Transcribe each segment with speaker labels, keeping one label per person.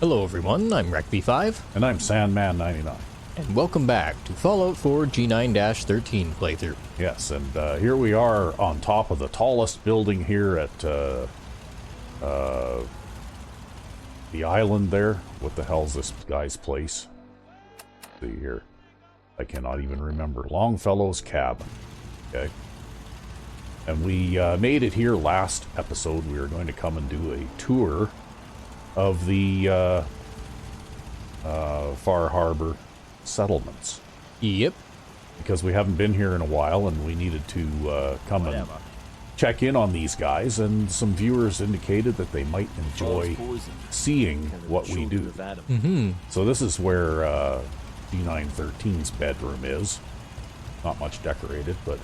Speaker 1: Hello everyone, I'm RecV5.
Speaker 2: And I'm Sandman99.
Speaker 1: And welcome back to Fallout 4 G9-13 playthrough.
Speaker 2: Yes, and here we are on top of the tallest building here at the island there. What the hell's this guy's place? Let's see here. I cannot even remember. Longfellow's cabin. Okay. And we made it here last episode. We were going to come and do a tour of the Far Harbor settlements.
Speaker 1: Yep.
Speaker 2: Because we haven't been here in a while and we needed to come and check in on these guys, and some viewers indicated that they might enjoy seeing what we do.
Speaker 1: Mm-hmm.
Speaker 2: So this is where G913's bedroom is. Not much decorated, but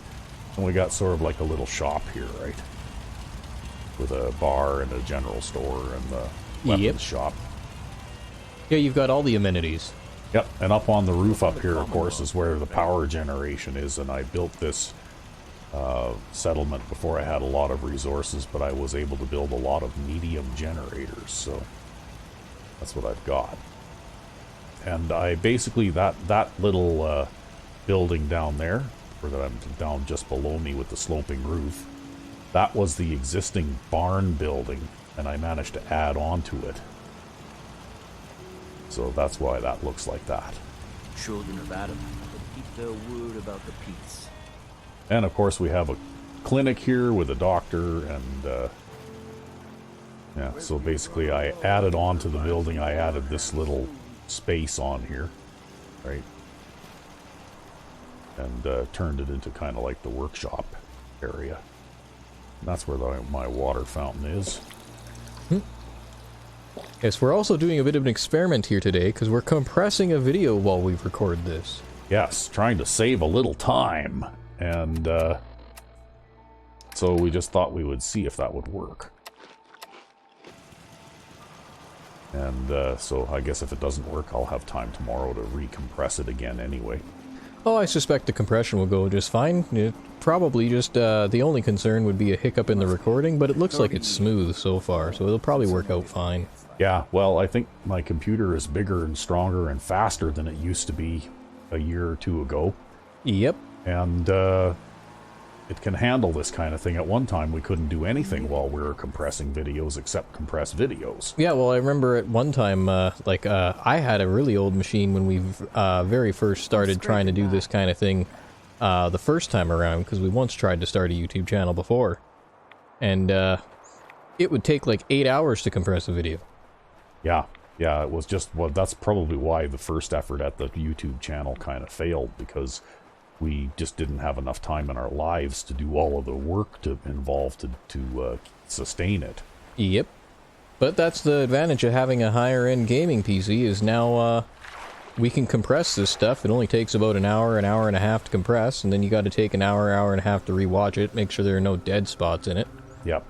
Speaker 2: and we got sort of like a little shop here, right? With a bar and a general store and the weapons shop.
Speaker 1: Yeah, you've got all the amenities.
Speaker 2: Yep, and up on the roof up here, of course, is where the power generation is, and I built this settlement before I had a lot of resources, but I was able to build a lot of medium generators, so that's what I've got. And I basically, that little building down there, or that I'm down just below me with the sloping roof, that was the existing barn building, and I managed to add on to it. So that's why that looks like that.
Speaker 3: Children of Adam will keep their word about the peace.
Speaker 2: And of course we have a clinic here with a doctor, and yeah, so basically I added on to the building, I added this little space on here, right? And turned it into kind of like the workshop area. And that's where my water fountain is.
Speaker 1: Yes, we're also doing a bit of an experiment here today, because we're compressing a video while we record this.
Speaker 2: Yes, trying to save a little time. And so we just thought we would see if that would work. And so I guess if it doesn't work, I'll have time tomorrow to recompress it again anyway.
Speaker 1: Oh, I suspect the compression will go just fine. It probably just, the only concern would be a hiccup in the recording, but it looks like it's smooth so far, so it'll probably work out fine.
Speaker 2: Yeah, well, I think my computer is bigger and stronger and faster than it used to be a year or two ago.
Speaker 1: Yep.
Speaker 2: And it can handle this kind of thing. At one time, we couldn't do anything while we were compressing videos except compress videos.
Speaker 1: Yeah, well, I remember at one time, I had a really old machine when we very first started trying to do this kind of thing the first time around, because we once tried to start a YouTube channel before. And it would take like 8 hours to compress a video.
Speaker 2: Yeah, it was just, well, that's probably why the first effort at the YouTube channel kind of failed, because we just didn't have enough time in our lives to do all of the work involved to sustain it.
Speaker 1: Yep. But that's the advantage of having a higher-end gaming PC, is now we can compress this stuff. It only takes about an hour and a half to compress, and then you got to take an hour and a half to rewatch it, make sure there are no dead spots in it.
Speaker 2: Yep.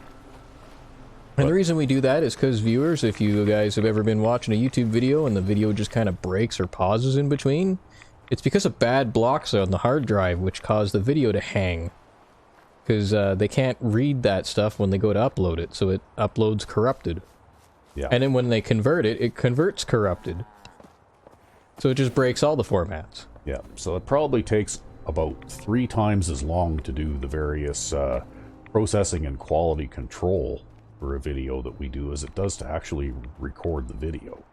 Speaker 1: And the reason we do that is because viewers, if you guys have ever been watching a YouTube video and the video just kind of breaks or pauses in between, it's because of bad blocks on the hard drive which cause the video to hang. Because they can't read that stuff when they go to upload it, so it uploads corrupted.
Speaker 2: Yeah.
Speaker 1: And then when they convert it, it converts corrupted. So it just breaks all the formats.
Speaker 2: Yeah, so it probably takes about 3 times as long to do the various processing and quality control for a video that we do as it does to actually record the video.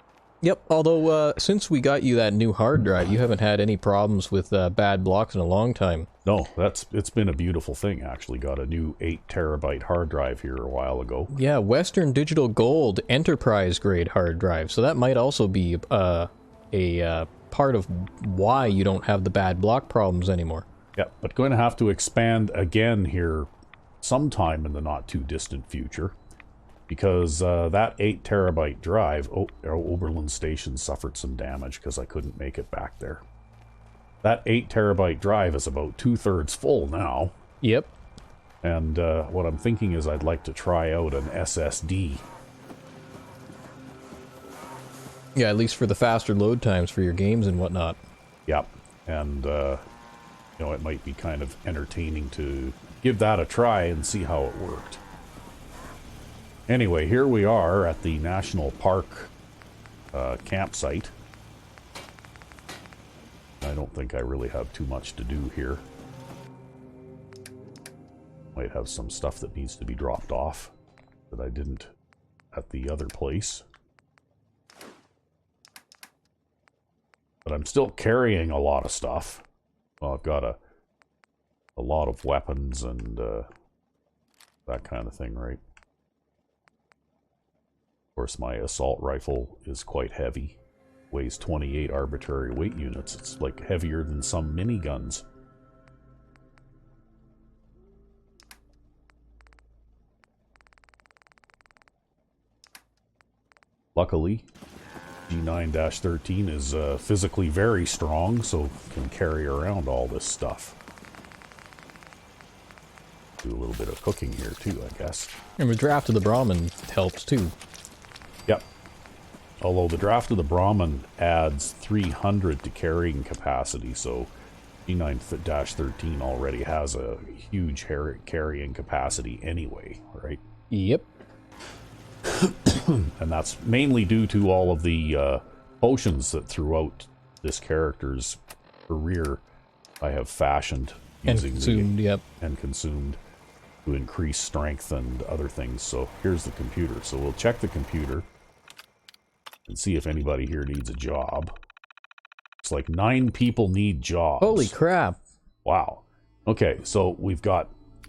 Speaker 1: Yep, although since we got you that new hard drive, you haven't had any problems with bad blocks in a long time.
Speaker 2: No, it's been a beautiful thing, actually. Got a new 8 terabyte hard drive here a while ago.
Speaker 1: Yeah, Western Digital Gold Enterprise grade hard drive, so that might also be a part of why you don't have the bad block problems anymore.
Speaker 2: Yeah, but going to have to expand again here sometime in the not too distant future, because that 8 terabyte drive, Oberlin Station suffered some damage because I couldn't make it back there. That 8 terabyte drive is about 2/3 full now.
Speaker 1: Yep.
Speaker 2: And what I'm thinking is I'd like to try out an SSD.
Speaker 1: Yeah, at least for the faster load times for your games and whatnot.
Speaker 2: Yep. And, you know, it might be kind of entertaining to give that a try and see how it worked. Anyway, here we are at the National Park campsite. I don't think I really have too much to do here. Might have some stuff that needs to be dropped off that I didn't at the other place. But I'm still carrying a lot of stuff. Well, I've got a lot of weapons and that kind of thing, right? Of course, my assault rifle is quite heavy. Weighs 28 arbitrary weight units. It's like heavier than some miniguns. Luckily, G9-13 is physically very strong, so can carry around all this stuff. Do a little bit of cooking here too, I guess.
Speaker 1: And the draft of the Brahmin helps too.
Speaker 2: Yep. Although the draft of the Brahmin adds 300 to carrying capacity, so G9-13 already has a huge carrying capacity anyway, right?
Speaker 1: Yep.
Speaker 2: And that's mainly due to all of the potions that throughout this character's career I have fashioned using and consumed to increase strength and other things. So here's the computer. So we'll check the computer and see if anybody here needs a job. It's like 9 people need jobs.
Speaker 1: Holy crap.
Speaker 2: Wow. Okay, so we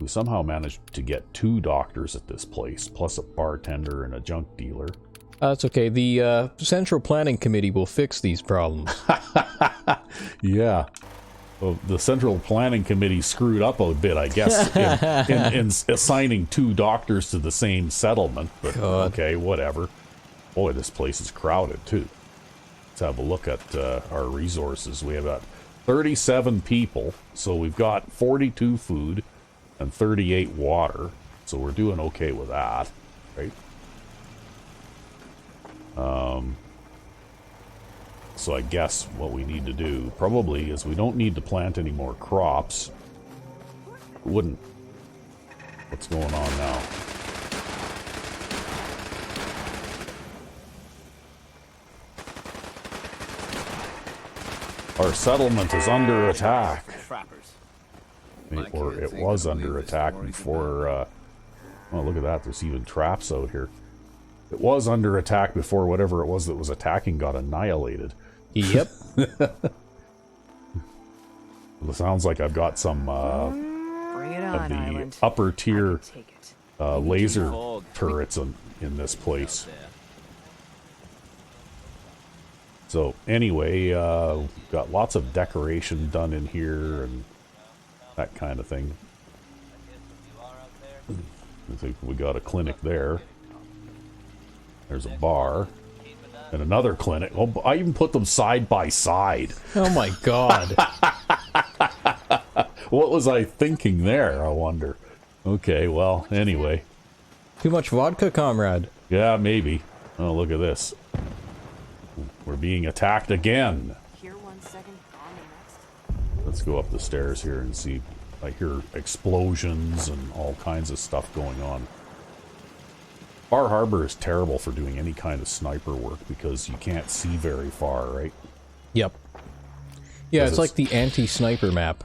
Speaker 2: somehow managed to get 2 doctors at this place, plus a bartender and a junk dealer.
Speaker 1: That's okay. The Central Planning Committee will fix these problems.
Speaker 2: Yeah. Well, the Central Planning Committee screwed up a bit, I guess, in assigning 2 doctors to the same settlement. But okay, whatever. Boy, this place is crowded, too. Let's have a look at our resources. We have got 37 people, so we've got 42 food and 38 water, so we're doing okay with that, right? So I guess what we need to do probably is we don't need to plant any more crops. Wouldn't. What's going on now? Our settlement is under attack. Or it was under attack before, oh, look at that, there's even traps out here. It was under attack before whatever it was that was attacking got annihilated.
Speaker 1: Yep.
Speaker 2: It sounds like I've got some
Speaker 4: Bring it on,
Speaker 2: of the
Speaker 4: Island.
Speaker 2: upper tier
Speaker 4: Take it.
Speaker 2: laser turrets in this place. So anyway, got lots of decoration done in here and that kind of thing. I think we got a clinic there. There's a bar. And another clinic. Oh, I even put them side by side.
Speaker 1: Oh my god.
Speaker 2: What was I thinking there, I wonder? Okay, well, anyway.
Speaker 1: Too much vodka, comrade.
Speaker 2: Yeah, maybe. Oh, look at this. We're being attacked again.
Speaker 4: Here 1 second, on the next.
Speaker 2: Let's go up the stairs here and see. I hear explosions and all kinds of stuff going on. Bar Harbor is terrible for doing any kind of sniper work because you can't see very far, right?
Speaker 1: Yep. Yeah, it's like the anti-sniper map.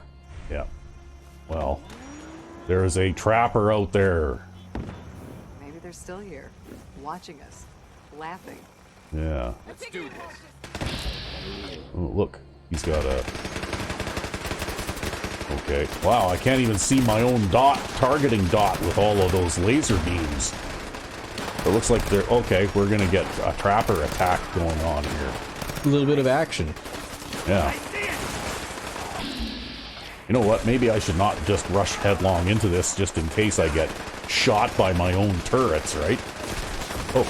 Speaker 2: Yeah. Well, there's a trapper out there.
Speaker 4: Maybe they're still here, watching us, laughing.
Speaker 2: Yeah.
Speaker 3: Let's do this.
Speaker 2: Oh, look. He's got a... Okay. Wow, I can't even see my own targeting dot with all of those laser beams. It looks like they're... Okay, we're gonna get a trapper attack going on here.
Speaker 1: A little bit of action.
Speaker 2: Yeah. You know what? Maybe I should not just rush headlong into this just in case I get shot by my own turrets, right? Oh.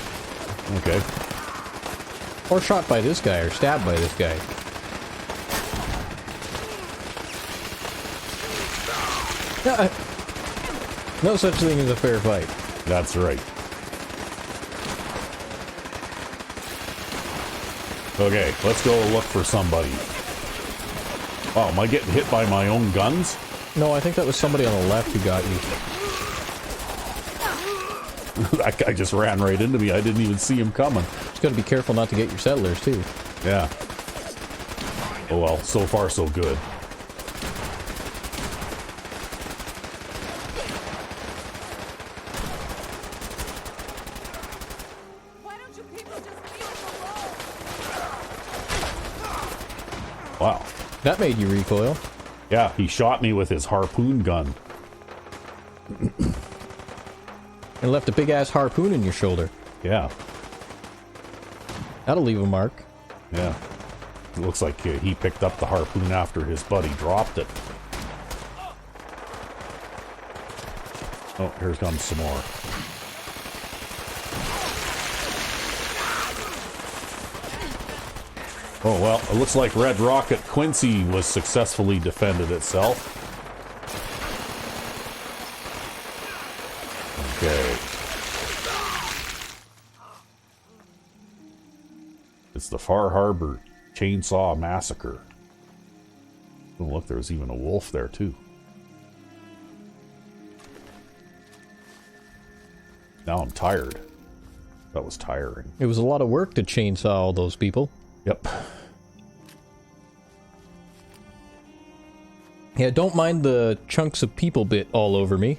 Speaker 2: Okay.
Speaker 1: Or shot by this guy, or stabbed by this guy. No such thing as a fair fight.
Speaker 2: That's right. Okay, let's go look for somebody. Oh, am I getting hit by my own guns?
Speaker 1: No, I think that was somebody on the left who got you.
Speaker 2: That guy just ran right into me. I didn't even see him coming.
Speaker 1: Just gotta be careful not to get your settlers, too.
Speaker 2: Yeah. Oh well, so far so good.
Speaker 4: Why don't you people just leave us alone?
Speaker 2: Wow.
Speaker 1: That made you recoil.
Speaker 2: Yeah, he shot me with his harpoon gun.
Speaker 1: And left a big-ass harpoon in your shoulder.
Speaker 2: Yeah.
Speaker 1: That'll leave a mark.
Speaker 2: Yeah. It looks like he picked up the harpoon after his buddy dropped it. Oh, here comes some more. Oh, well, it looks like Red Rocket Quincy was successfully defended itself. Okay. It's the Far Harbor Chainsaw Massacre. Oh, look, there's even a wolf there, too. Now I'm tired. That was tiring.
Speaker 1: It was a lot of work to chainsaw all those people.
Speaker 2: Yep.
Speaker 1: Yeah, don't mind the chunks of people bit all over me.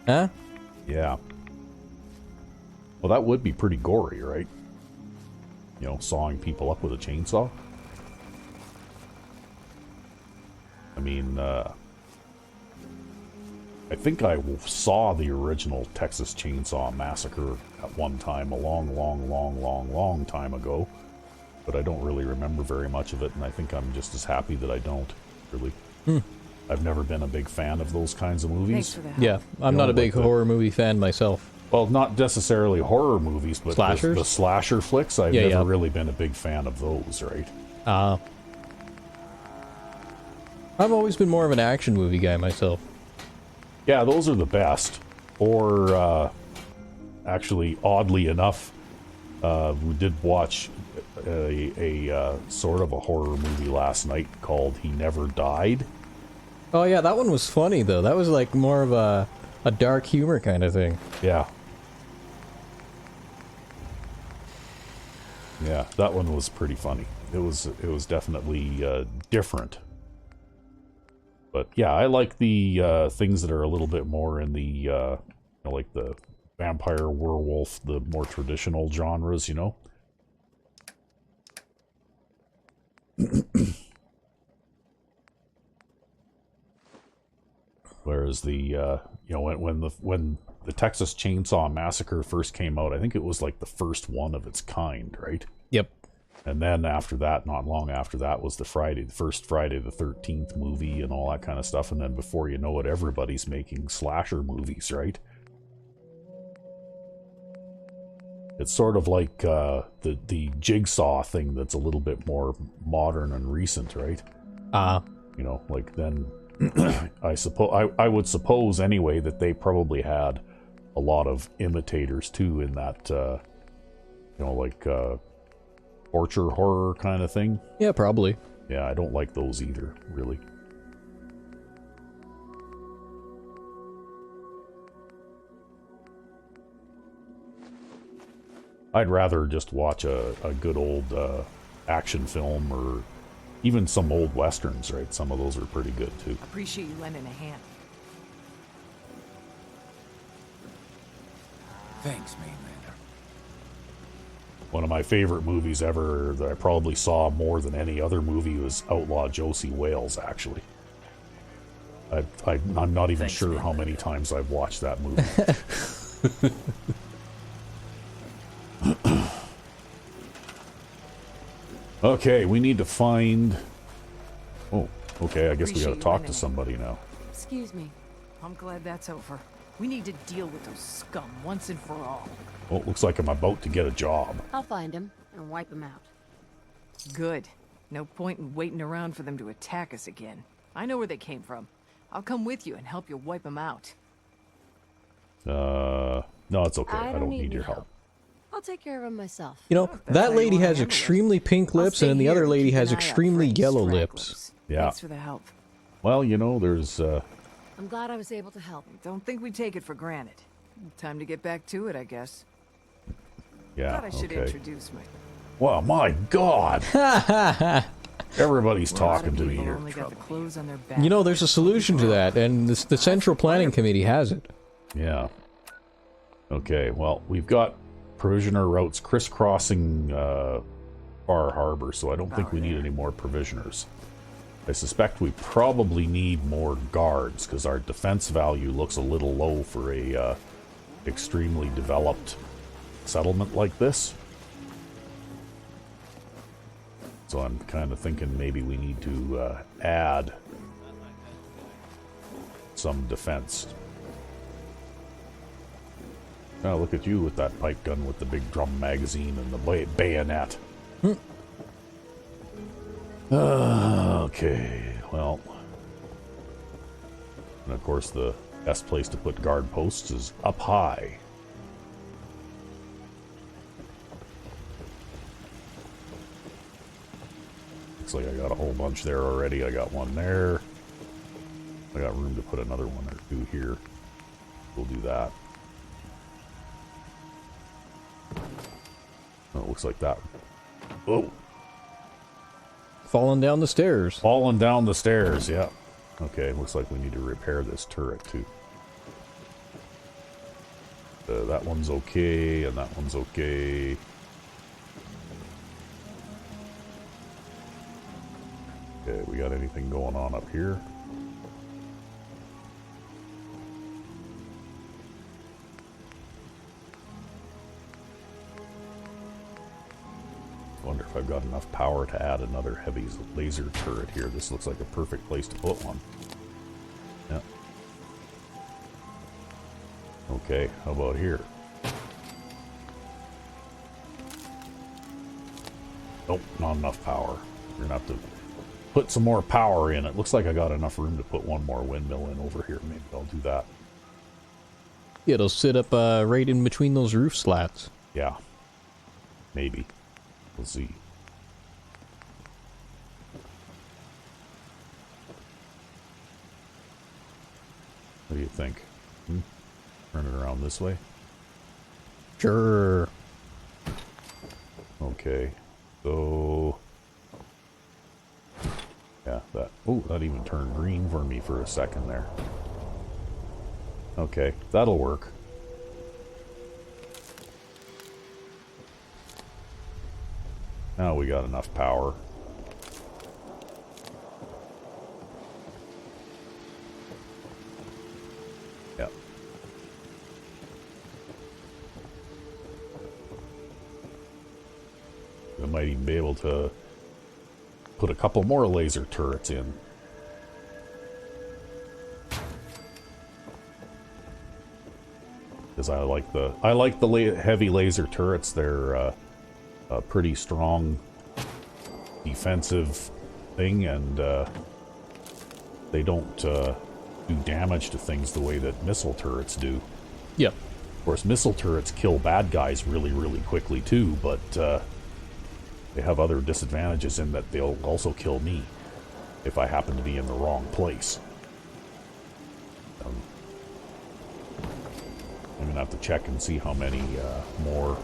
Speaker 1: Huh?
Speaker 2: Yeah. Well, that would be pretty gory, right? You know, sawing people up with a chainsaw. I mean, I think I saw the original Texas Chainsaw Massacre at one time, a long time ago. But I don't really remember very much of it, and I think I'm just as happy that I don't, really. I've never been a big fan of those kinds of movies.
Speaker 1: Yeah, I'm not a big horror movie fan myself.
Speaker 2: Well, not necessarily horror movies, but
Speaker 1: Slashers?
Speaker 2: The slasher flicks. I've never really been a big fan of those, right?
Speaker 1: I've always been more of an action movie guy myself.
Speaker 2: Yeah, those are the best. Or, actually, oddly enough, we did watch a sort of a horror movie last night called He Never Died.
Speaker 1: Oh yeah, that one was funny though. That was like more of a dark humor kind of thing.
Speaker 2: Yeah. Yeah, that one was pretty funny. It was definitely different. But yeah, I like the things that are a little bit more in the you know, like the vampire, werewolf, the more traditional genres, you know. Whereas the you know, when the Texas Chainsaw Massacre first came out, I think it was like the first one of its kind, right?
Speaker 1: Yep.
Speaker 2: And then after that, not long after that, was the first Friday the 13th movie and all that kind of stuff. And then before you know it, everybody's making slasher movies, right? It's sort of like the Jigsaw thing that's a little bit more modern and recent, right? You know, like then I would suppose anyway that they probably had a lot of imitators too in that you know, like torture horror kind of thing.
Speaker 1: Yeah, probably.
Speaker 2: Yeah, I don't like those either, really. I'd rather just watch a good old action film, or even some old westerns, right? Some of those are pretty good too.
Speaker 4: Appreciate you lending a hand.
Speaker 3: Thanks, Mainlander.
Speaker 2: One of my favorite movies ever that I probably saw more than any other movie was Outlaw Josie Wales, actually. I'm not even sure how many times I've watched that movie. Okay, we need to find... Oh, okay, I guess we gotta talk to somebody now.
Speaker 4: Excuse me. I'm glad that's over. We need to deal with those scum once and for all.
Speaker 2: Well, it looks like I'm about to get a job.
Speaker 5: I'll find him and wipe him out.
Speaker 4: Good. No point in waiting around for them to attack us again. I know where they came from. I'll come with you and help you wipe them out.
Speaker 2: No, it's okay. I don't need your help.
Speaker 5: I'll take care of him myself.
Speaker 1: You know,
Speaker 4: That's
Speaker 1: that
Speaker 4: how you
Speaker 1: lady
Speaker 4: wanna
Speaker 1: has
Speaker 4: handle it.
Speaker 1: extremely pink
Speaker 4: I'll
Speaker 1: lips,
Speaker 4: stay
Speaker 1: and the
Speaker 4: here
Speaker 1: other
Speaker 4: and
Speaker 1: lady
Speaker 4: keep an
Speaker 1: has
Speaker 4: eye out for
Speaker 1: extremely
Speaker 4: any
Speaker 1: yellow
Speaker 4: stragglers.
Speaker 1: lips.
Speaker 2: Yeah.
Speaker 4: Thanks for the help.
Speaker 2: Well, you know, there's...
Speaker 5: I'm glad I was able to help.
Speaker 4: Don't think we take it for granted. Time to get back to it, I guess.
Speaker 2: Yeah,
Speaker 4: Thought I should
Speaker 2: okay.
Speaker 4: introduce my...
Speaker 2: Well, my God! Everybody's talking to me
Speaker 4: People
Speaker 2: here.
Speaker 4: only got the clothes on their back.
Speaker 1: You know, there's a solution to that, and the Central Planning Committee has it.
Speaker 2: Yeah. Okay, well, we've got provisioner routes crisscrossing Bar Harbor, so I don't think we need any more provisioners. I suspect we probably need more guards, because our defense value looks a little low for a extremely developed settlement like this. So I'm kind of thinking maybe we need to add some defense. Now look at you with that pipe gun with the big drum magazine and the bayonet. Okay, well. And of course the best place to put guard posts is up high. Looks like I got a whole bunch there already. I got one there. I got room to put another one or two here. We'll do that. Oh, it looks like that. Oh!
Speaker 1: Falling down the stairs.
Speaker 2: Falling down the stairs, yeah. Okay, looks like we need to repair this turret too. That one's okay, and that one's okay. Okay, we got anything going on up here? Wonder if I've got enough power to add another heavy laser turret here. This looks like a perfect place to put one. Yeah. Okay, how about here? Nope, not enough power. We're gonna have to put some more power in. It looks like I got enough room to put one more windmill in over here. Maybe I'll do that.
Speaker 1: It'll sit up right in between those roof slats.
Speaker 2: Yeah. Maybe. We'll see. What do you think? Turn it around this way?
Speaker 1: Sure.
Speaker 2: Okay. So... yeah, that... oh, that even turned green for me for a second there. Okay, that'll work. Now we got enough power. Yep. We might even be able to put a couple more laser turrets in. Because I like the heavy laser turrets. They're a pretty strong defensive thing, and they don't do damage to things the way that missile turrets do.
Speaker 1: Yep.
Speaker 2: Of course, missile turrets kill bad guys really, really quickly too, but they have other disadvantages in that they'll also kill me if I happen to be in the wrong place. I'm gonna have to check and see how many more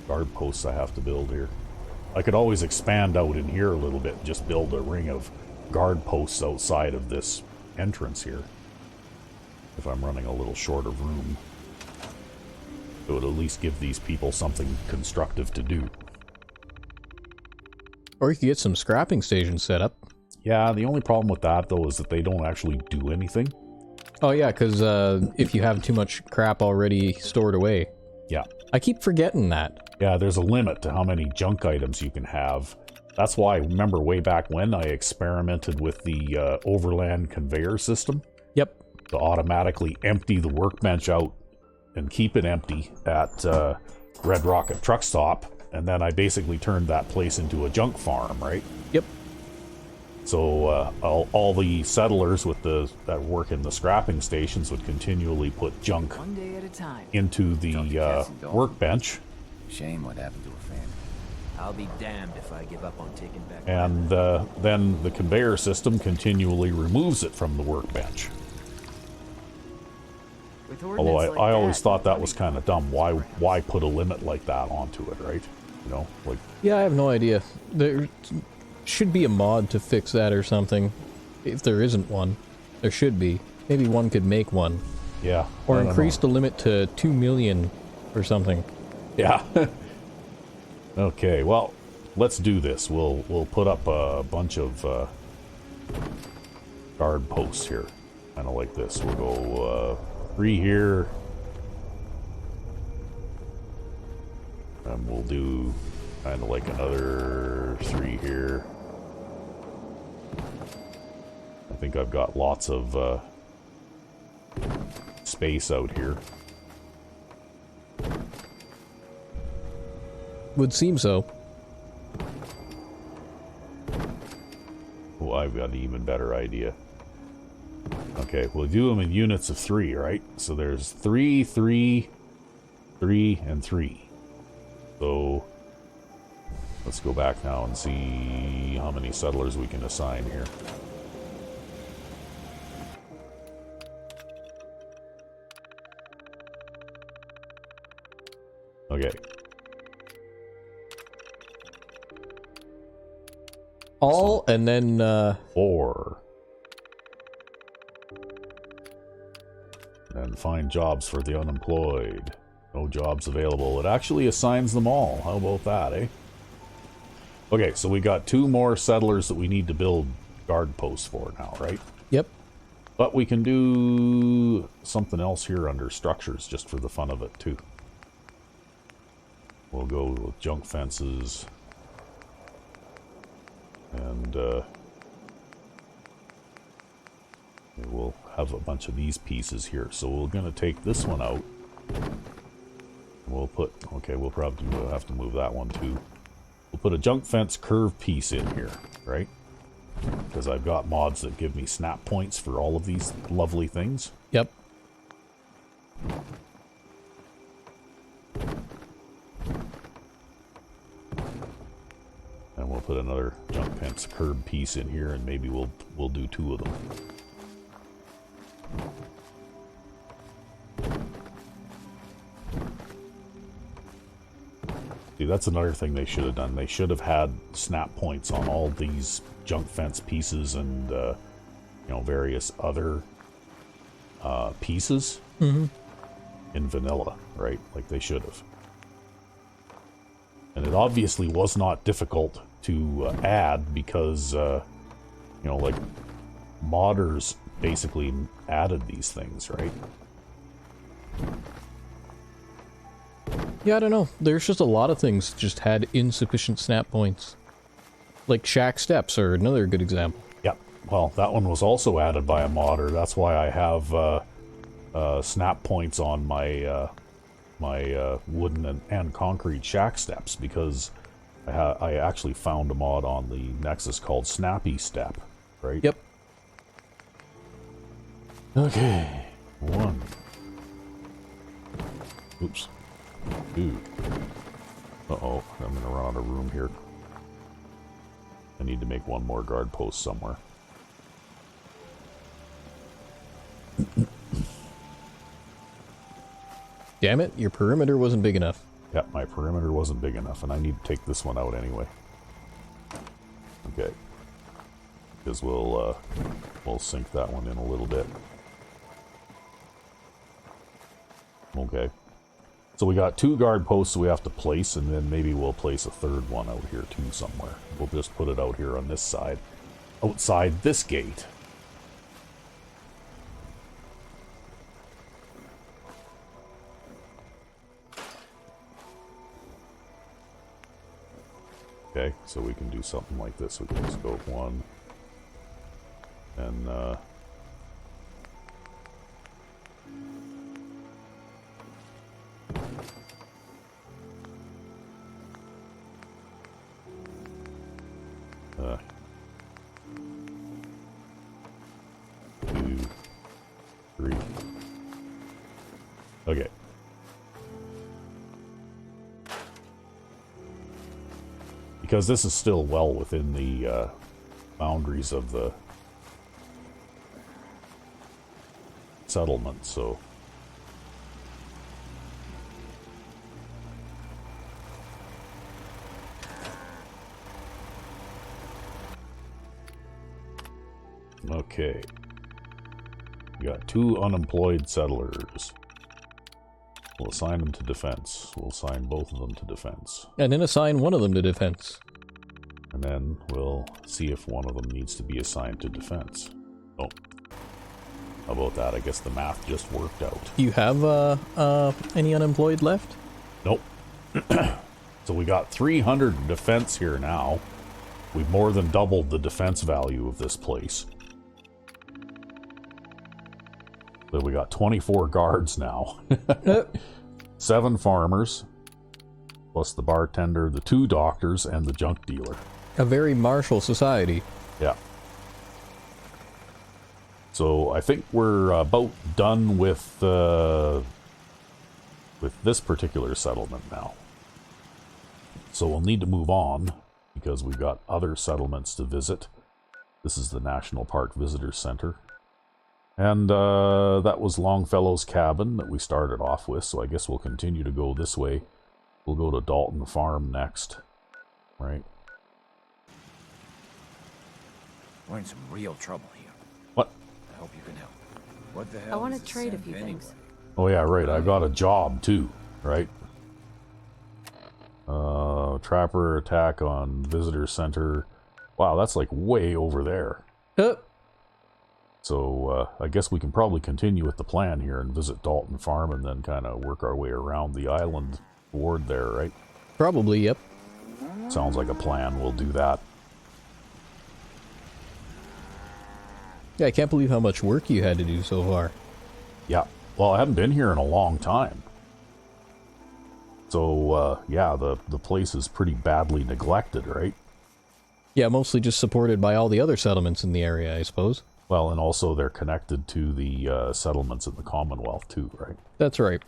Speaker 2: guard posts I have to build here. I could always expand out in here a little bit and just build a ring of guard posts outside of this entrance here. If I'm running a little short of room. It would at least give these people something constructive to do.
Speaker 1: Or you could get some scrapping stations set up.
Speaker 2: Yeah, the only problem with that, though, is that they don't actually do anything.
Speaker 1: Oh yeah, because if you have too much crap already stored away.
Speaker 2: Yeah.
Speaker 1: I keep forgetting that.
Speaker 2: Yeah, there's a limit to how many junk items you can have. That's why, remember way back when I experimented with the overland conveyor system?
Speaker 1: Yep.
Speaker 2: To automatically empty the workbench out and keep it empty at Red Rocket Truck Stop, and then I basically turned that place into a junk farm, right?
Speaker 1: Yep.
Speaker 2: So all the settlers with that work in the scrapping stations would continually put junk
Speaker 4: One day at a time.
Speaker 2: into the workbench.
Speaker 6: Shame what happened to her family.
Speaker 3: I'll be damned if I give up on taking back.
Speaker 2: And then the conveyor system continually removes it from the workbench.
Speaker 4: With
Speaker 2: Although
Speaker 4: ordnance like
Speaker 2: I always
Speaker 4: that,
Speaker 2: thought that was kind of dumb. Why put a limit like that onto it, right? You know, like...
Speaker 1: Yeah, I have no idea. There should be a mod to fix that or something. If there isn't one, there should be. Maybe one could make one.
Speaker 2: Yeah.
Speaker 1: Or increase the limit to 2 million or something.
Speaker 2: Yeah. Okay, well, let's do this. We'll put up a bunch of guard posts here. Kind of like this. We'll go 3 here. And we'll do kind of like another 3 here. I think I've got lots of space out here.
Speaker 1: Would seem so.
Speaker 2: Oh, I've got an even better idea. Okay, we'll do them in units of 3, right? So there's 3, 3, 3, and 3. So let's go back now and see how many settlers we can assign here. Okay.
Speaker 1: All, and then,
Speaker 2: 4. And find jobs for the unemployed. No jobs available. It actually assigns them all. How about that, eh? Okay, so we got 2 more settlers that we need to build guard posts for now, right?
Speaker 1: yep.
Speaker 2: But we can do something else here under structures just for the fun of it, too. We'll go with junk fences. And we'll have a bunch of these pieces here. So we're going to take this one out. We'll put, okay, we'll probably have to move that one too. We'll put a junk fence curve piece in here, right? Because I've got mods that give me snap points for all of these lovely things.
Speaker 1: Yep.
Speaker 2: And we'll put another junk fence curb piece in here, and maybe we'll do 2 of them. See, that's another thing they should have done. They should have had snap points on all these junk fence pieces and you know, various other pieces in vanilla, right? Like they should have. And it obviously was not difficult to add because, you know, like, modders basically added these things, right?
Speaker 1: Yeah, I don't know. There's just a lot of things that just had insufficient snap points. Like shack steps are another good example.
Speaker 2: Yep. Well, that one was also added by a modder. That's why I have snap points on my my wooden and concrete shack steps, because I actually found a mod on the Nexus called Snappy Step, right?
Speaker 1: Yep.
Speaker 2: Okay. 1. Oops. 2. Uh-oh, I'm gonna run out of room here. I need to make 1 more guard post somewhere.
Speaker 1: Damn it, your perimeter wasn't big enough.
Speaker 2: Yep, my perimeter wasn't big enough, and I need to take this one out anyway. Okay. Because we'll sink that one in a little bit. Okay. So we got 2 guard posts we have to place, and then maybe we'll place a 3rd one out here too somewhere. We'll just put it out here on this side. Outside this gate. Okay, so we can do something like this. We can just go 1. And, two, 3. Okay. because this is still well within the boundaries of the settlement, so... Okay. We got 2 unemployed settlers. We'll assign them to defense. We'll assign both of them to defense.
Speaker 1: And then assign one of them to defense.
Speaker 2: And then we'll see if one of them needs to be assigned to defense. Oh. How about that? I guess the math just worked out.
Speaker 1: Do you have any unemployed left?
Speaker 2: Nope. So we got 300 defense here now. We've more than doubled the defense value of this place. So we got 24 guards now. 7 farmers, plus the bartender, the 2 doctors, and the junk dealer.
Speaker 1: A very martial society.
Speaker 2: Yeah. So I think we're about done with this particular settlement now. So we'll need to move on, because we've got other settlements to visit. This is the National Park Visitor Center. And that was Longfellow's cabin that we started off with, so I guess we'll continue to go this way. We'll go to Dalton Farm next, right?
Speaker 3: We're in some real trouble here.
Speaker 2: What?
Speaker 3: I hope you can help. What the hell?
Speaker 5: I want
Speaker 3: is
Speaker 5: to
Speaker 3: a
Speaker 5: trade a
Speaker 3: scent
Speaker 5: few
Speaker 3: anyway?
Speaker 5: things.
Speaker 2: Oh yeah, right, I got a job too, right? Trapper attack on Visitor Center. Wow, that's like way over there. So, I guess we can probably continue with the plan here and visit Dalton Farm and then kind of work our way around the island toward there, right?
Speaker 1: Probably, yep.
Speaker 2: Sounds like a plan. We'll do that.
Speaker 1: Yeah, I can't believe how much work you had to do so far.
Speaker 2: Yeah. Well, I haven't been here in a long time. So, yeah, the place is pretty badly neglected, right?
Speaker 1: Yeah, mostly just supported by all the other settlements in the area, I suppose.
Speaker 2: Well, and also they're connected to the settlements in the Commonwealth too, right?
Speaker 1: That's right.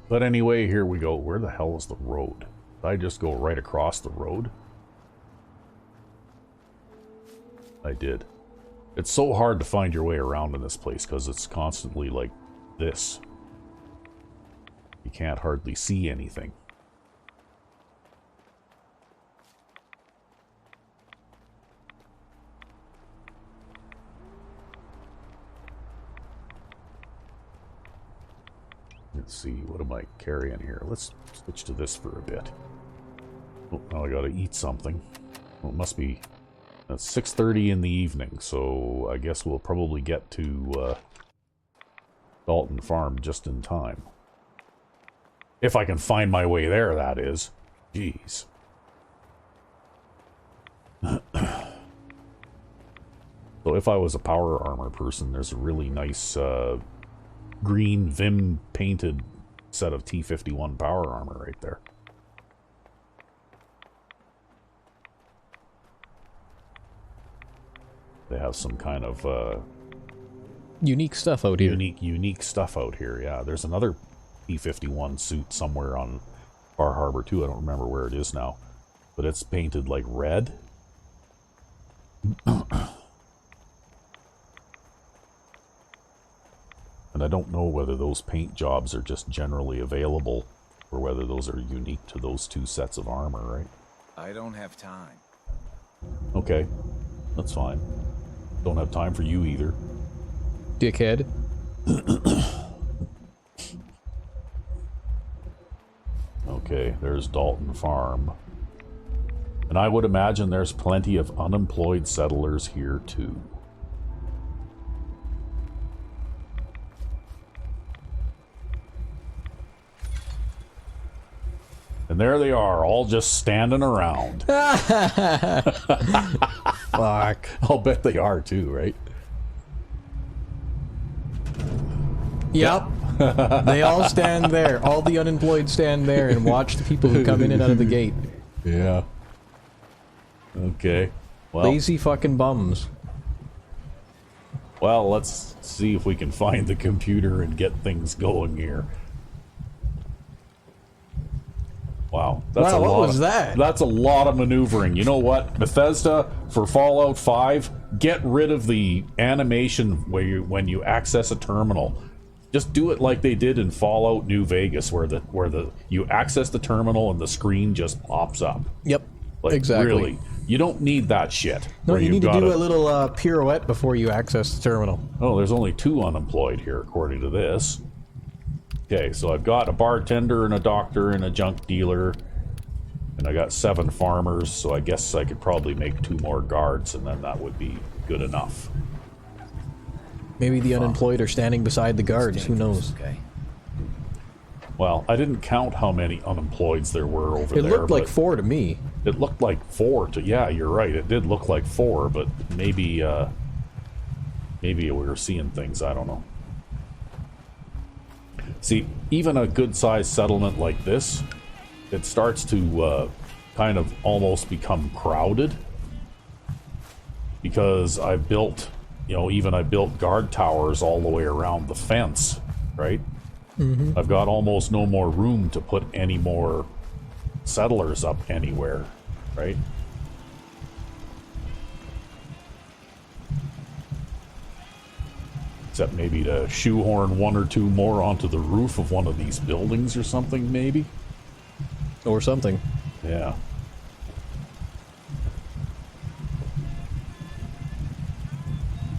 Speaker 2: But anyway, here we go. Where the hell is the road? Did I just go right across the road? I did. It's so hard to find your way around in this place because it's constantly like this. You can't hardly see anything. Let's see, what am I carrying here? Let's switch to this for a bit. Oh, now I gotta eat something. Well, it must be... It's 6:30 in the evening, so I guess we'll probably get to Dalton Farm just in time. If I can find my way there, that is. Jeez. So if I was a power armor person, there's a really nice green Vim painted set of T-51 power armor right there. They have some kind of
Speaker 1: Unique stuff out here.
Speaker 2: unique stuff out here. Yeah, there's another T-51 suit somewhere on Bar Harbor too. I don't remember where it is now, but it's painted like red. And I don't know whether those paint jobs are just generally available or whether those are unique to those 2 sets of armor, right?
Speaker 3: I don't have time.
Speaker 2: Okay, that's fine. Don't have time for you either.
Speaker 1: Dickhead.
Speaker 2: Okay, there's Dalton Farm. And I would imagine there's plenty of unemployed settlers here too. And there they are, all just standing around.
Speaker 1: Fuck.
Speaker 2: I'll bet they are too, right?
Speaker 1: Yep. They all stand there. All the unemployed stand there and watch the people who come in and out of the gate.
Speaker 2: Yeah. Okay. Well,
Speaker 1: Lazy fucking bums.
Speaker 2: well, let's see if we can find the computer and get things going here. Wow, that's
Speaker 1: Wow,
Speaker 2: a
Speaker 1: what
Speaker 2: lot
Speaker 1: was
Speaker 2: of,
Speaker 1: that?
Speaker 2: That's a lot of maneuvering. You know what, Bethesda, for Fallout 5, get rid of the animation where when you access a terminal. Just do it like they did in Fallout New Vegas, where you access the terminal and the screen just pops up.
Speaker 1: Yep.
Speaker 2: Like,
Speaker 1: exactly.
Speaker 2: really, you don't need that shit.
Speaker 1: No,
Speaker 2: where
Speaker 1: you
Speaker 2: you've
Speaker 1: need to
Speaker 2: gotta-
Speaker 1: do a little pirouette before you access the terminal.
Speaker 2: Oh, there's only 2 unemployed here, according to this. Okay, so I've got a bartender and a doctor and a junk dealer, and I got 7 farmers, so I guess I could probably make 2 more guards, and then that would be good enough.
Speaker 1: Maybe the unemployed are standing beside the guards. Who knows?
Speaker 3: Okay.
Speaker 2: Well, I didn't count how many unemployeds there were over there.
Speaker 1: It looked like
Speaker 2: but
Speaker 1: 4 to me.
Speaker 2: It looked like 4 to... Yeah, you're right. It did look like 4, but maybe we were seeing things. I don't know. See, even a good-sized settlement like this, it starts to kind of almost become crowded. Because I built, I built guard towers all the way around the fence, right? Mm-hmm. I've got almost no more room to put any more settlers up anywhere, right? Except maybe to shoehorn 1 or 2 more onto the roof of one of these buildings or something, maybe?
Speaker 1: Or something.
Speaker 2: Yeah.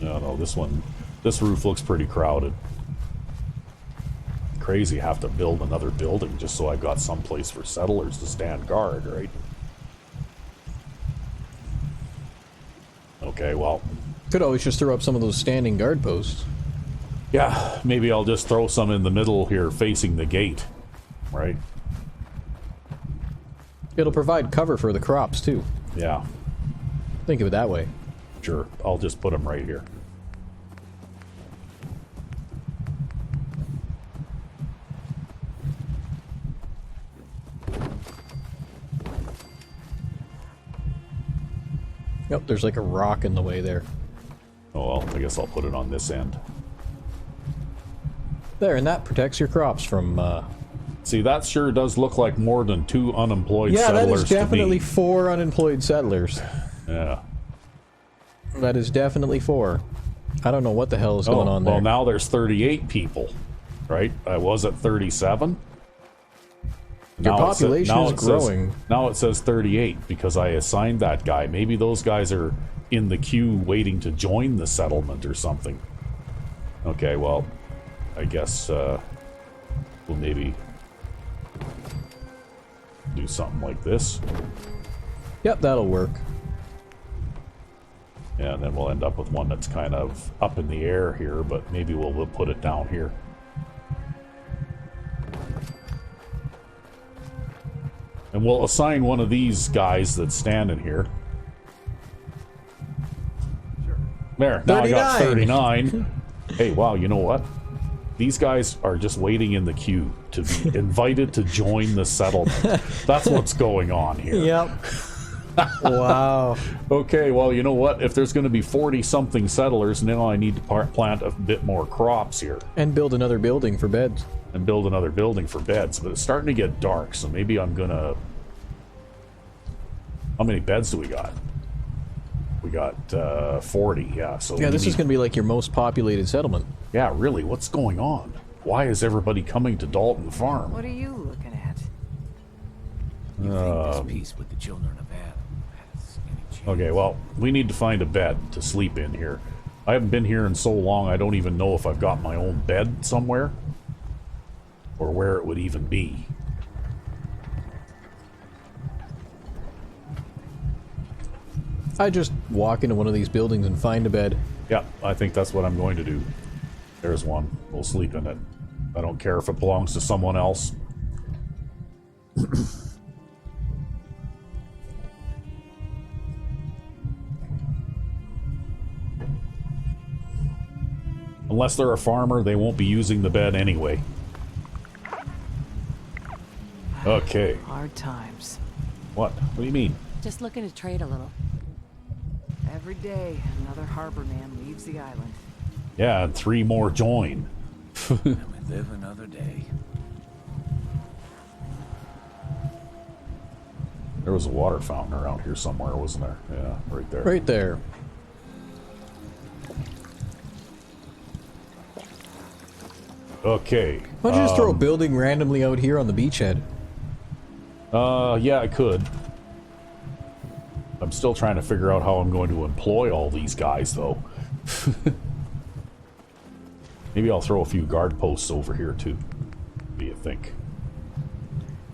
Speaker 2: No, this roof looks pretty crowded. Crazy, have to build another building just so I've got some place for settlers to stand guard, right? Okay, well...
Speaker 1: Could always just throw up some of those standing guard posts.
Speaker 2: Yeah, maybe I'll just throw some in the middle here facing the gate, right?
Speaker 1: It'll provide cover for the crops, too.
Speaker 2: Yeah,
Speaker 1: Think of it that way.
Speaker 2: sure. I'll just put them right here.
Speaker 1: Yep, there's like a rock in the way there.
Speaker 2: Oh, well, I guess I'll put it on this end.
Speaker 1: There, and that protects your crops from...
Speaker 2: See, that sure does look like more than 2 unemployed
Speaker 1: Yeah, that
Speaker 2: settlers
Speaker 1: is definitely
Speaker 2: to me.
Speaker 1: 4 unemployed settlers.
Speaker 2: Yeah.
Speaker 1: That is definitely 4. I don't know what the hell is going on there.
Speaker 2: Well, now there's 38 people, right? I was at 37.
Speaker 1: Your population is growing.
Speaker 2: Now it says 38 because I assigned that guy. Maybe those guys are in the queue waiting to join the settlement or something. Okay, well, I guess we'll maybe do something like this.
Speaker 1: Yep, that'll work.
Speaker 2: Yeah, and then we'll end up with one that's kind of up in the air here, but maybe we'll put it down here. And we'll assign one of these guys that's standing here.
Speaker 3: Sure.
Speaker 2: There, now I got
Speaker 1: 39.
Speaker 2: 39. Hey, wow, you know what? These guys are just waiting in the queue to be invited to join the settlement. That's what's going on here.
Speaker 1: Yep. Wow.
Speaker 2: Okay, well, you know what? If there's going to be 40-something settlers, now I need to plant a bit more crops here.
Speaker 1: And build another building for beds.
Speaker 2: And build another building for beds. But it's starting to get dark, so maybe I'm going to... How many beds do we got? We got 40, yeah. So
Speaker 1: Yeah, this is going to be like your most populated settlement.
Speaker 2: Yeah, really, what's going on? Why is everybody coming to Dalton Farm?
Speaker 4: What are you looking at?
Speaker 3: You think this peace with the children of Adam has any chance?
Speaker 2: Okay, well, we need to find a bed to sleep in here. I haven't been here in so long, I don't even know if I've got my own bed somewhere. Or where it would even be.
Speaker 1: I just walk into one of these buildings and find a bed.
Speaker 2: Yeah, I think that's what I'm going to do. There's one. We'll sleep in it. I don't care if it belongs to someone else. Unless they're a farmer, they won't be using the bed anyway. Okay.
Speaker 4: Hard times.
Speaker 2: What? What do you mean?
Speaker 5: Just looking to trade a little.
Speaker 4: Every day, another harbor man leaves the island.
Speaker 2: Yeah, and 3 more join.
Speaker 3: And we live another day.
Speaker 2: There was a water fountain around here somewhere, wasn't there? Yeah, right there.
Speaker 1: Right there.
Speaker 2: Okay.
Speaker 1: Why don't you just throw a building randomly out here on the beachhead?
Speaker 2: Yeah, I could. I'm still trying to figure out how I'm going to employ all these guys, though. Maybe I'll throw a few guard posts over here, too. What do you think?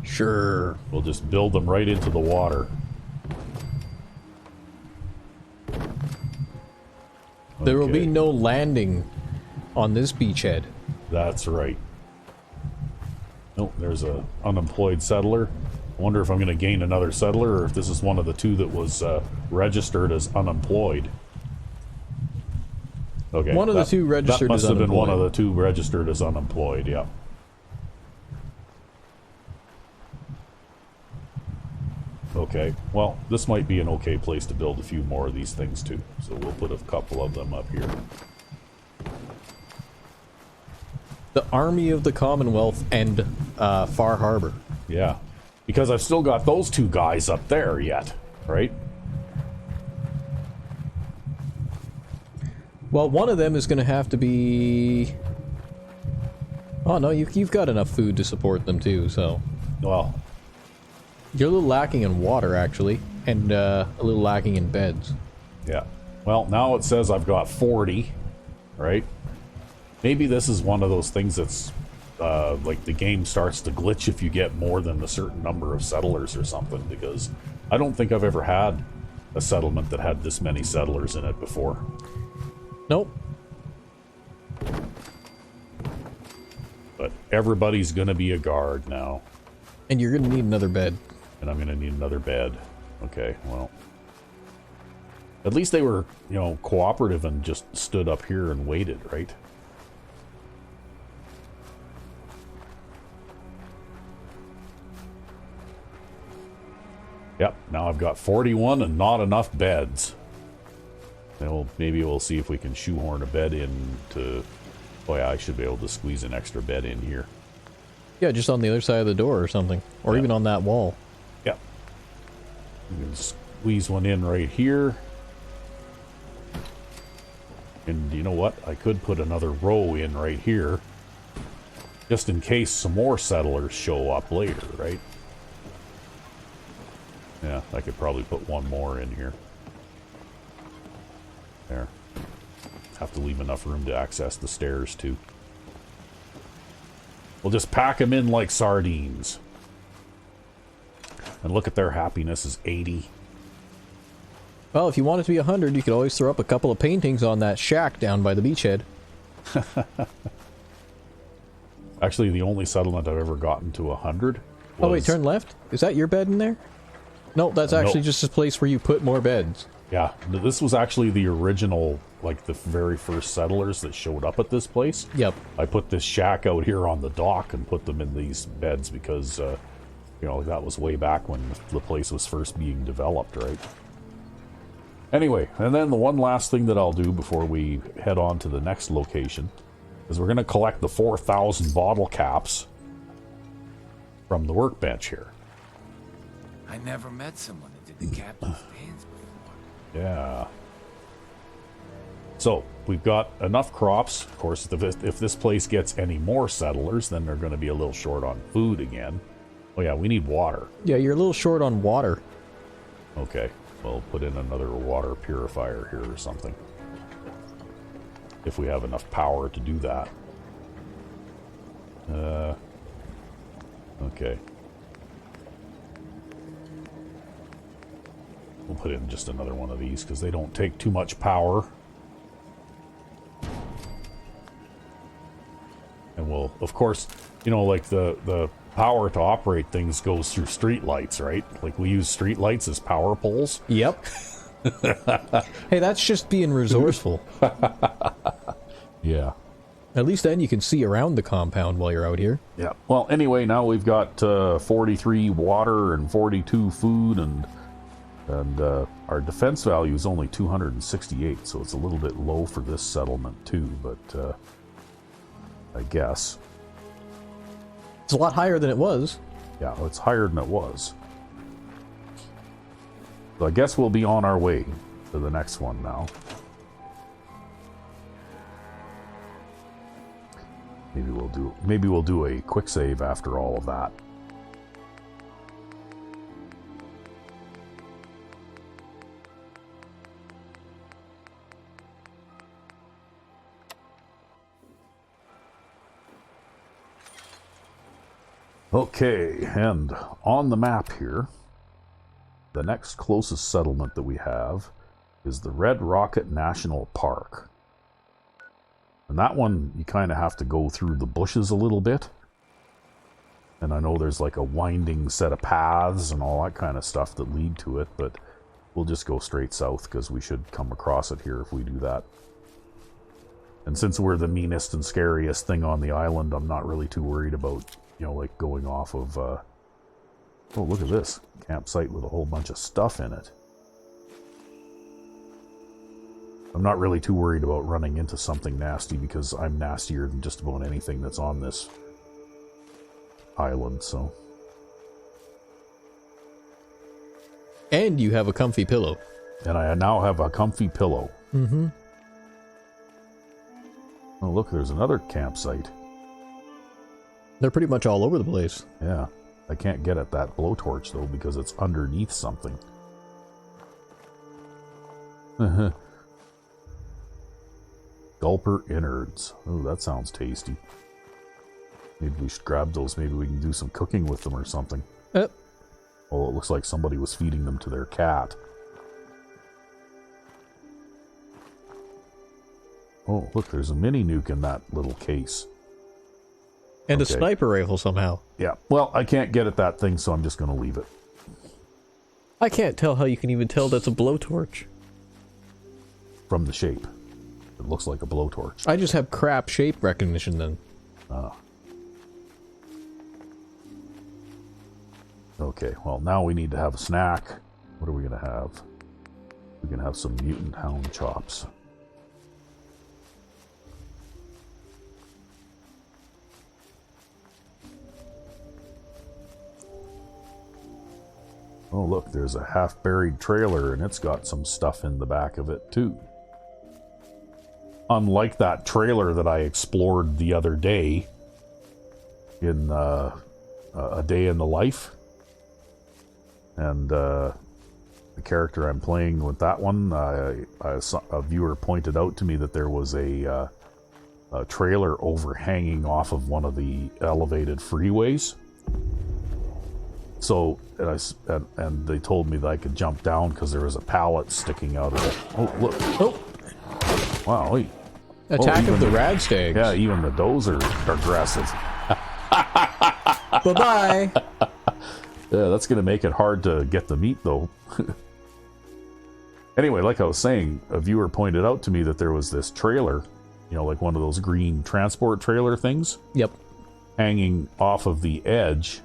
Speaker 1: Sure.
Speaker 2: We'll just build them right into the water.
Speaker 1: There will be
Speaker 2: Okay.
Speaker 1: no landing on this beachhead.
Speaker 2: That's right. Oh, there's a unemployed settler. I wonder if I'm going to gain another settler, or if this is one of the two that was registered as unemployed. Okay.
Speaker 1: One of the two registered
Speaker 2: that
Speaker 1: as
Speaker 2: must have been one of
Speaker 1: unemployed.
Speaker 2: the two registered as unemployed, yeah. Okay, well, this might be an okay place to build a few more of these things too. So we'll put a couple of them up here.
Speaker 1: The Army of the Commonwealth and Far Harbor.
Speaker 2: Yeah, because I've still got those two guys up there yet, right?
Speaker 1: Well, one of them is going to have to be... Oh, no, you've got enough food to support them, too, so...
Speaker 2: Well,
Speaker 1: You're a little lacking in water, actually, and a little lacking in beds.
Speaker 2: yeah. Well, now it says I've got 40, right? Maybe this is one of those things that's, like the game starts to glitch if you get more than a certain number of settlers or something, because I don't think I've ever had a settlement that had this many settlers in it before.
Speaker 1: Nope.
Speaker 2: But everybody's gonna be a guard now.
Speaker 1: And you're going to need another bed.
Speaker 2: And I'm gonna need another bed. Okay, well. At least they were, you know, cooperative and just stood up here and waited, right? Yep, now I've got 41 and not enough beds. Well, maybe we'll see if we can shoehorn a bed in to... Oh yeah, I should be able to squeeze an extra bed in here.
Speaker 1: Yeah, just on the other side of the door or something. Or
Speaker 2: Yeah.
Speaker 1: even on that wall.
Speaker 2: Yep. You can squeeze one in right here. And you know what? I could put another row in right here. Just in case some more settlers show up later, right? Yeah, I could probably put one more in here. There. Have to leave enough room to access the stairs, too. We'll just pack them in like sardines. And look at their happiness is 80.
Speaker 1: Well, if you want it to be 100, you could always throw up a couple of paintings on that shack down by the beachhead.
Speaker 2: Actually, the only settlement I've ever gotten to 100 was...
Speaker 1: Oh, wait, turn left? Is that your bed in there? No, that's actually
Speaker 2: Nope.
Speaker 1: just a place where you put more beds.
Speaker 2: Yeah, this was actually the original, like the very first settlers that showed up at this place.
Speaker 1: Yep.
Speaker 2: I put this shack out here on the dock and put them in these beds because, you know, that was way back when the place was first being developed, right? Anyway, and then the one last thing that I'll do before we head on to the next location is we're going to collect the 4,000 bottle caps from the workbench here.
Speaker 3: I never met someone that did the captain's dance before.
Speaker 2: Yeah. So, we've got enough crops. Of course, if this place gets any more settlers, then they're going to be a little short on food again. Oh yeah, we need water.
Speaker 1: Yeah, you're a little short on water.
Speaker 2: Okay, we'll put in another water purifier here or something. If we have enough power to do that. Okay. We'll put in just another one of these because they don't take too much power. And we'll, of course, you know, like the power to operate things goes through street lights, right? Like we use street lights as power poles.
Speaker 1: Yep. Hey, that's just being resourceful.
Speaker 2: Yeah.
Speaker 1: At least then you can see around the compound while you're out here.
Speaker 2: Yeah. Well, anyway, now we've got 43 water and 42 food, and our defense value is only 268, so it's a little bit low for this settlement too, but I guess.
Speaker 1: It's a lot higher than it was.
Speaker 2: Yeah, well, it's higher than it was. So I guess we'll be on our way to the next one now. Maybe we'll do a quick save after all of that. Okay, and on the map here, the next closest settlement that we have is the Red Rocket National Park. And that one, you kind of have to go through the bushes a little bit. And I know there's like a winding set of paths and all that kind of stuff that lead to it, but we'll just go straight south because we should come across it here if we do that. And since we're the meanest and scariest thing on the island, I'm not really too worried about, you know, like going off of... Oh, look at this. Campsite with a whole bunch of stuff in it. I'm not really too worried about running into something nasty because I'm nastier than just about anything that's on this island, so...
Speaker 1: And you have a comfy pillow.
Speaker 2: And I now have a comfy pillow.
Speaker 1: Mm-hmm.
Speaker 2: Oh, look, there's another campsite.
Speaker 1: They're pretty much all over the place.
Speaker 2: Yeah. I can't get at that blowtorch, though, because it's underneath something. Gulper innards. Oh, that sounds tasty. Maybe we should grab those. Maybe we can do some cooking with them or something. Oh, it looks like somebody was feeding them to their cat. Oh, look, there's a mini nuke in that little case.
Speaker 1: And okay. A sniper rifle somehow.
Speaker 2: Yeah, well, I can't get at that thing, so I'm just going to leave it.
Speaker 1: I can't tell how you can even tell that's a blowtorch.
Speaker 2: From the shape. It looks like a blowtorch.
Speaker 1: I just have crap shape recognition then.
Speaker 2: Ah. Okay, well, now we need to have a snack. What are we going to have? We can have some mutant hound chops. Oh, look, there's a half-buried trailer, and it's got some stuff in the back of it, too. Unlike that trailer that I explored the other day in A Day in the Life. And the character I'm playing with that one, a viewer pointed out to me that there was a trailer overhanging off of one of the elevated freeways. So, and they told me that I could jump down because there was a pallet sticking out of it. Oh, look. Oh. Wow, wait.
Speaker 1: Attack of the Radstags.
Speaker 2: Yeah, even the does are aggressive.
Speaker 1: Bye-bye.
Speaker 2: Yeah, that's going to make it hard to get the meat, though. Anyway, like I was saying, a viewer pointed out to me that there was this trailer, you know, like one of those green transport trailer things.
Speaker 1: Yep. Hanging
Speaker 2: off of the edge.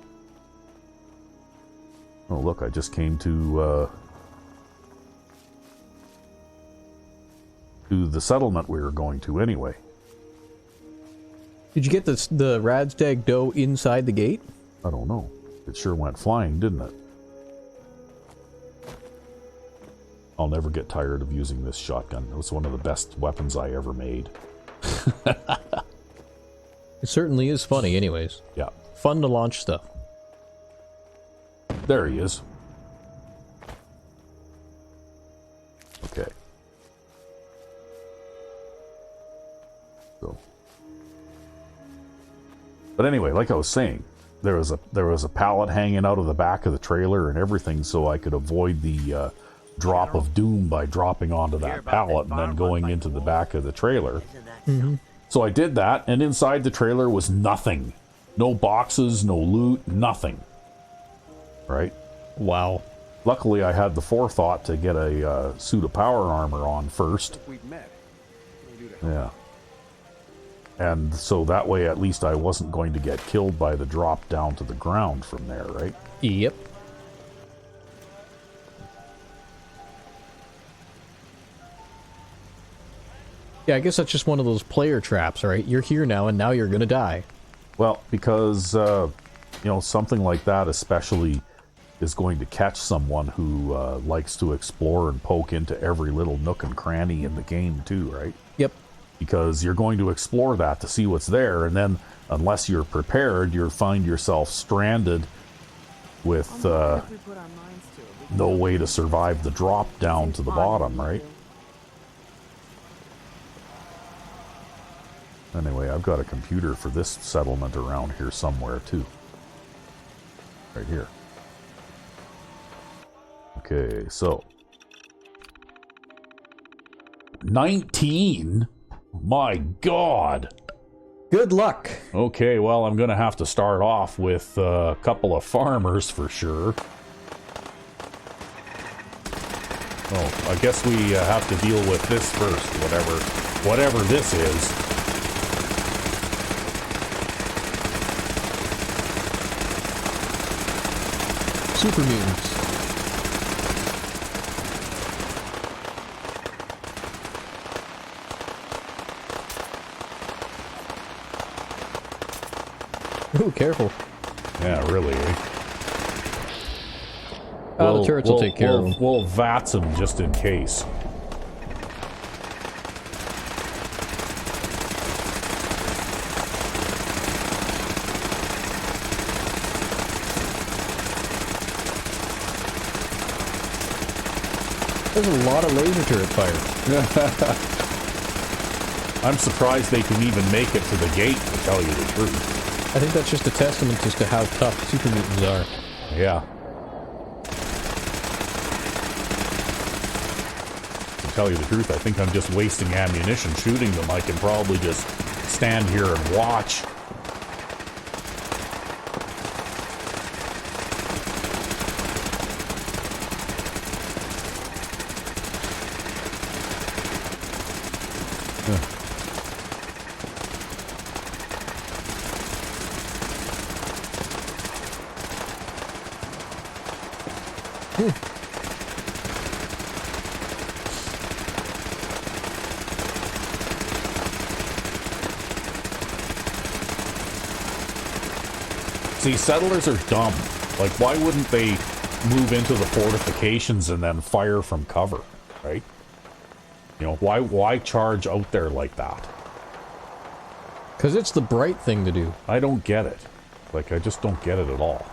Speaker 2: Oh, look, I just came to the settlement we were going to anyway.
Speaker 1: Did you get the Radstag doe inside the gate?
Speaker 2: I don't know. It sure went flying, didn't it? I'll never get tired of using this shotgun. It was one of the best weapons I ever made.
Speaker 1: It certainly is funny anyways.
Speaker 2: Yeah.
Speaker 1: Fun to launch stuff.
Speaker 2: There he is. Okay. So. But anyway, like I was saying, there was a pallet hanging out of the back of the trailer and everything, so I could avoid the drop of doom by dropping onto that pallet and then going into the back of the trailer.
Speaker 1: Mm-hmm.
Speaker 2: So I did that, and inside the trailer was nothing. No boxes, no loot, nothing. Right?
Speaker 1: Wow.
Speaker 2: Luckily, I had the forethought to get a suit of power armor on first. Yeah. And so that way, at least I wasn't going to get killed by the drop down to the ground from there, right?
Speaker 1: Yep. Yeah, I guess that's just one of those player traps, right? You're here now, and now you're gonna die.
Speaker 2: Well, because, you know, something like that, especially is going to catch someone who likes to explore and poke into every little nook and cranny in the game too, right?
Speaker 1: Yep.
Speaker 2: Because you're going to explore that to see what's there, and then unless you're prepared, you'll find yourself stranded with no way to survive the drop down to the bottom, right? Anyway, I've got a computer for this settlement around here somewhere too. Right here. Okay, so 19? My God!
Speaker 1: Good luck.
Speaker 2: Okay, well, I'm gonna have to start off with a couple of farmers for sure. Oh, I guess we have to deal with this first, whatever this is.
Speaker 1: Super mutants. Ooh, careful.
Speaker 2: Yeah, really, eh?
Speaker 1: Oh, the turrets will take care of them.
Speaker 2: We'll VATS them just in case.
Speaker 1: There's a lot of laser turret fire.
Speaker 2: I'm surprised they can even make it to the gate, to tell you the truth.
Speaker 1: I think that's just a testament as to how tough super mutants are.
Speaker 2: Yeah. To tell you the truth, I think I'm just wasting ammunition shooting them. I can probably just stand here and watch. See, settlers are dumb. Like, why wouldn't they move into the fortifications and then fire from cover, right? You know, why charge out there like that?
Speaker 1: Because it's the bright thing to do.
Speaker 2: I don't get it. Like, I just don't get it at all.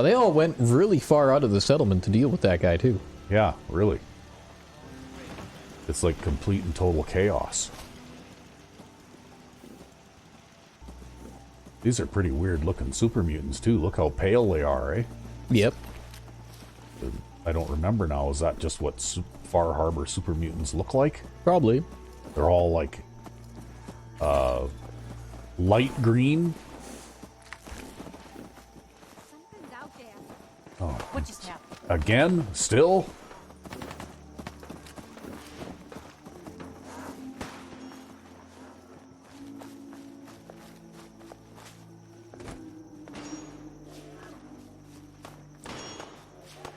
Speaker 1: They all went really far out of the settlement to deal with that guy, too.
Speaker 2: Yeah, really. It's like complete and total chaos. These are pretty weird looking super mutants, too. Look how pale they are, eh?
Speaker 1: Yep.
Speaker 2: I don't remember now. Is that just what Far Harbor super mutants look like?
Speaker 1: Probably.
Speaker 2: They're all like light green. Oh.
Speaker 5: What just happened?
Speaker 2: Again? Still?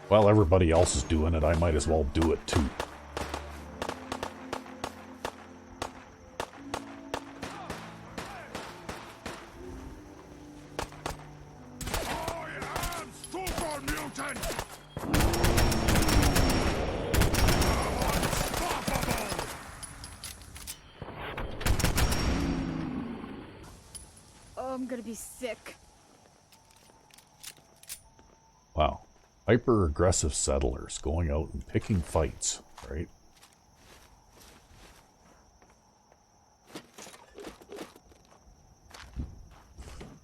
Speaker 2: Well, everybody else is doing it. I might as well do it too.
Speaker 5: I'm gonna be sick.
Speaker 2: Wow. Hyper-aggressive settlers going out and picking fights, right?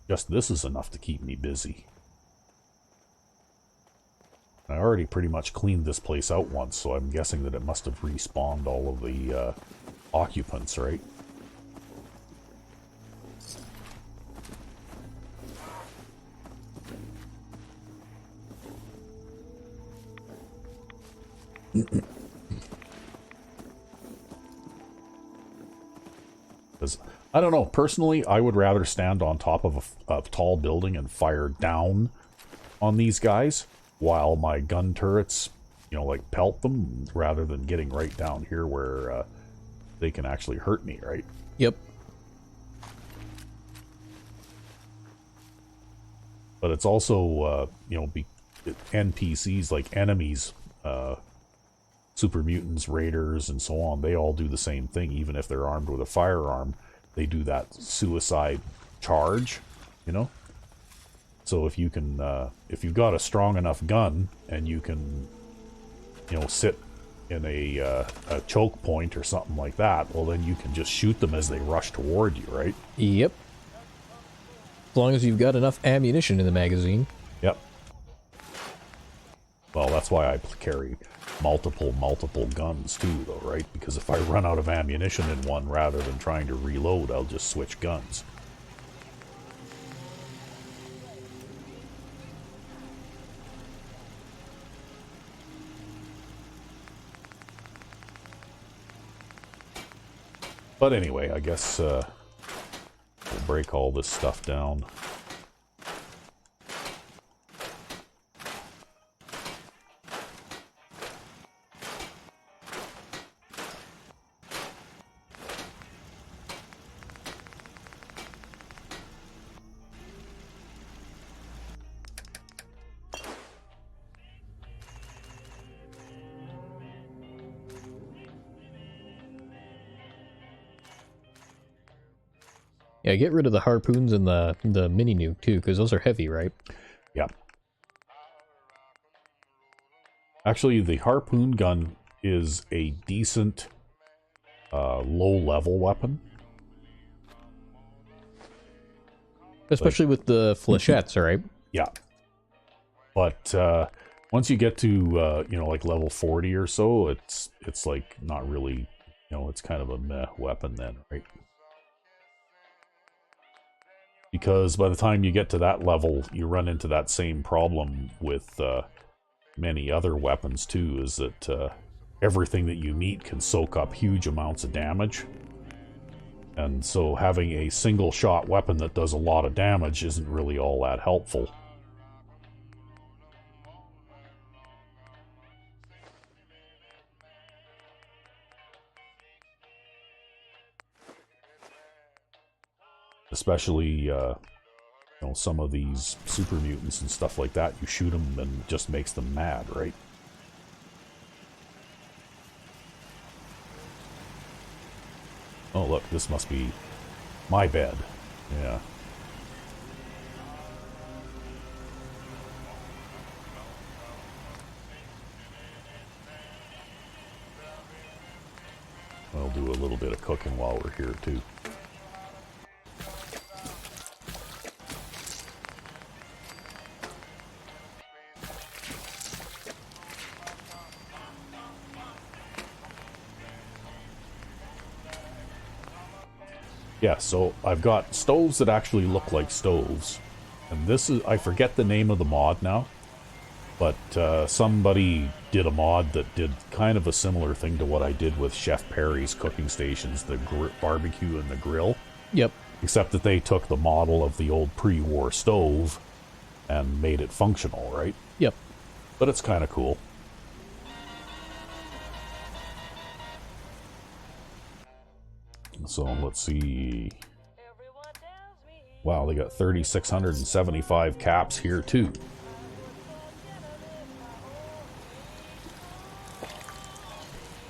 Speaker 2: Just this is enough to keep me busy. I already pretty much cleaned this place out once, so I'm guessing that it must have respawned all of the occupants, right? Because I don't know. Personally, I would rather stand on top of a tall building and fire down on these guys while my gun turrets, you know, like pelt them rather than getting right down here where they can actually hurt me, right?
Speaker 1: Yep.
Speaker 2: But it's also, you know, NPCs, like enemies, super mutants, raiders, and so on, they all do the same thing. Even if they're armed with a firearm, they do that suicide charge, you know? So if you can, if you've got a strong enough gun and you can, you know, sit in a choke point or something like that, well, then you can just shoot them as they rush toward you, right?
Speaker 1: Yep. As long as you've got enough ammunition in the magazine.
Speaker 2: Yep. Well, that's why I carry multiple guns too, though, right? Because if I run out of ammunition in one, rather than trying to reload, I'll just switch guns. But anyway, I guess we'll break all this stuff down.
Speaker 1: Yeah, get rid of the harpoons and the mini nuke too, because those are heavy, right?
Speaker 2: Yeah. Actually, the harpoon gun is a decent low-level weapon.
Speaker 1: Especially with the flechettes, right?
Speaker 2: Yeah. But once you get to, you know, like level 40 or so, it's like not really, you know, it's kind of a meh weapon then, right? Because by the time you get to that level, you run into that same problem with many other weapons too, is that everything that you meet can soak up huge amounts of damage. And so having a single shot weapon that does a lot of damage isn't really all that helpful. Especially, you know, some of these super mutants and stuff like that, you shoot them and it just makes them mad, right? Oh, look, this must be my bed. Yeah. I'll do a little bit of cooking while we're here, too. Yeah, so I've got stoves that actually look like stoves. And this is, I forget the name of the mod now, but somebody did a mod that did kind of a similar thing to what I did with Chef Perry's cooking stations, the barbecue and the grill.
Speaker 1: Yep.
Speaker 2: Except that they took the model of the old pre-war stove and made it functional, right?
Speaker 1: Yep.
Speaker 2: But it's kind of cool. So let's see. Wow, they got 3,675 caps here too.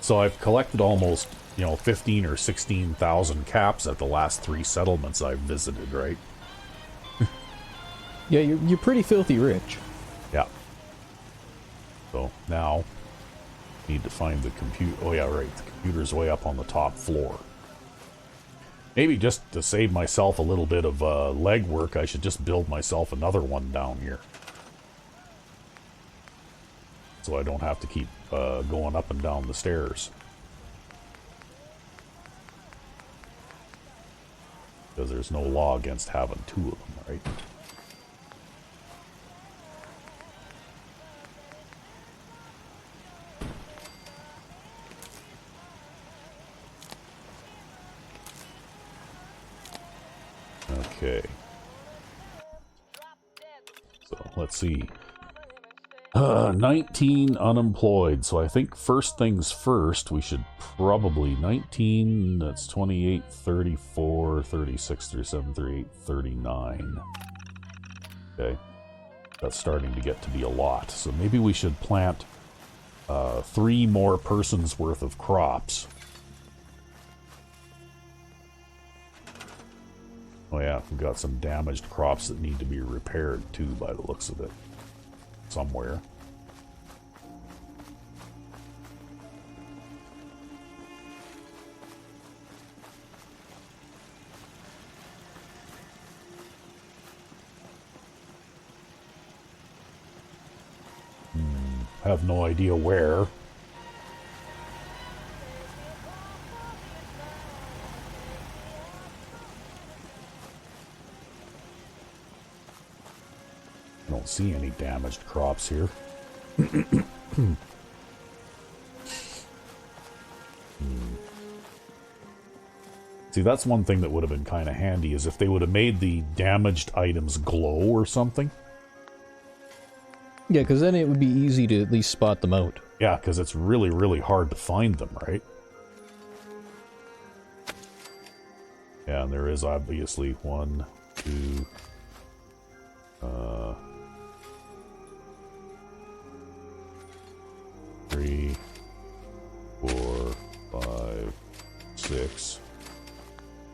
Speaker 2: So I've collected almost, you know, 15 or 16,000 caps at the last 3 settlements I've visited, right?
Speaker 1: Yeah, you're pretty filthy rich.
Speaker 2: Yeah. So now, need to find the computer. Oh yeah, right. The computer's way up on the top floor. Maybe just to save myself a little bit of legwork, I should just build myself another one down here. So I don't have to keep going up and down the stairs. Because there's no law against having 2 of them, right? Okay. So, let's see. 19 unemployed. So I think first things first, we should probably 19, that's 28, 34, 36, 37, 38, 39. Okay. That's starting to get to be a lot. So maybe we should plant 3 more persons worth of crops. Oh yeah, we've got some damaged crops that need to be repaired too, by the looks of it. Somewhere. I have no idea where. I don't see any damaged crops here. See, that's one thing that would have been kind of handy, is if they would have made the damaged items glow or something.
Speaker 1: Yeah, because then it would be easy to at least spot them out.
Speaker 2: Yeah, because it's really, really hard to find them, right? Yeah, and there is obviously 1, 2... 3, 4, 5, 6.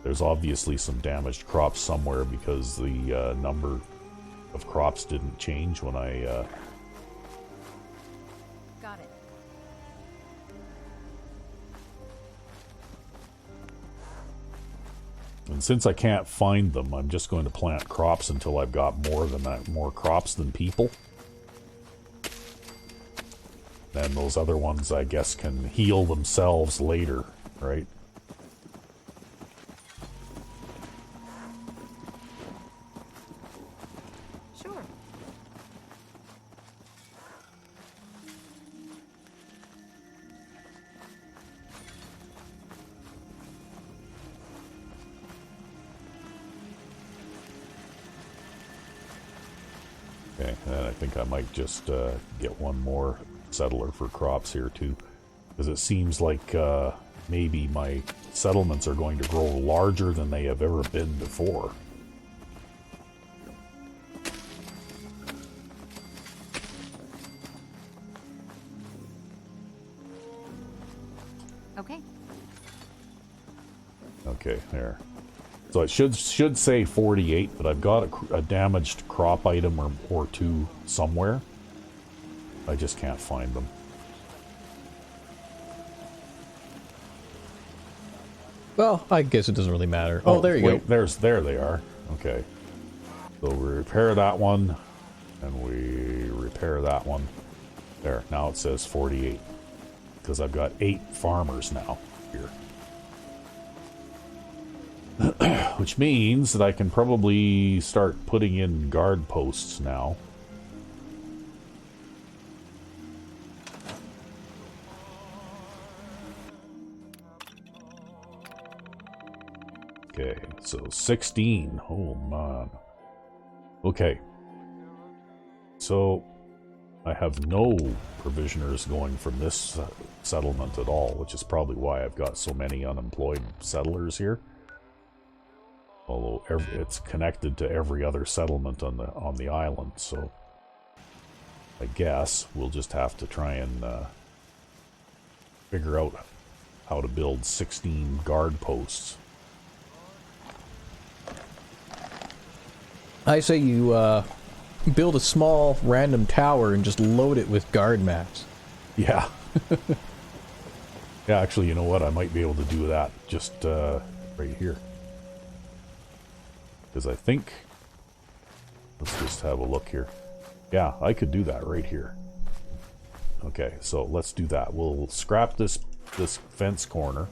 Speaker 2: There's obviously some damaged crops somewhere because the number of crops didn't change when I...
Speaker 5: Got it.
Speaker 2: And since I can't find them, I'm just going to plant crops until I've got more crops than people. Then those other ones, I guess, can heal themselves later, right?
Speaker 5: Sure.
Speaker 2: Okay, and I think I might just get one more settler for crops here too, because it seems like maybe my settlements are going to grow larger than they have ever been before.
Speaker 5: Okay.
Speaker 2: Okay, there. So it should say 48, but I've got a damaged crop item or 2 somewhere. I just can't find them.
Speaker 1: Well, I guess it doesn't really matter. Oh, there you go.
Speaker 2: There they are. Okay. So we repair that one, and we repair that one. There, now it says 48. Because I've got 8 farmers now here. Which means that I can probably start putting in guard posts now. Okay, so 16. Oh, man. Okay. So, I have no provisioners going from this settlement at all, which is probably why I've got so many unemployed settlers here. Although it's connected to every other settlement on the island, so I guess we'll just have to try and figure out how to build 16 guard posts.
Speaker 1: I say you build a small random tower and just load it with guard mats.
Speaker 2: Yeah. Yeah, actually, you know what? I might be able to do that just right here. Because I think... Let's just have a look here. Yeah, I could do that right here. Okay, so let's do that. We'll scrap this fence corner.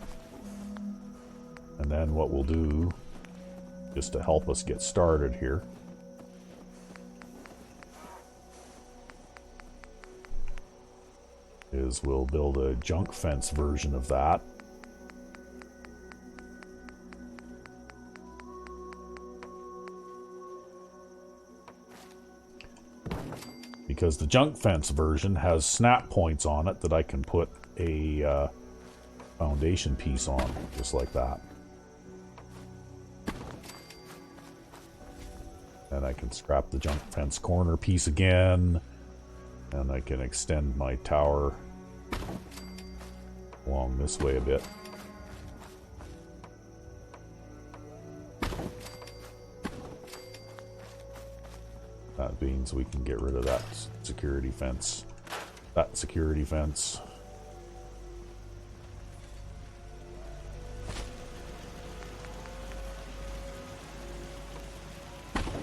Speaker 2: And then what we'll do, just to help us get started here, is we'll build a junk fence version of that. Because the junk fence version has snap points on it that I can put a foundation piece on, just like that. And I can scrap the junk fence corner piece again, and I can extend my tower along this way a bit. That means we can get rid of that security fence. That security fence.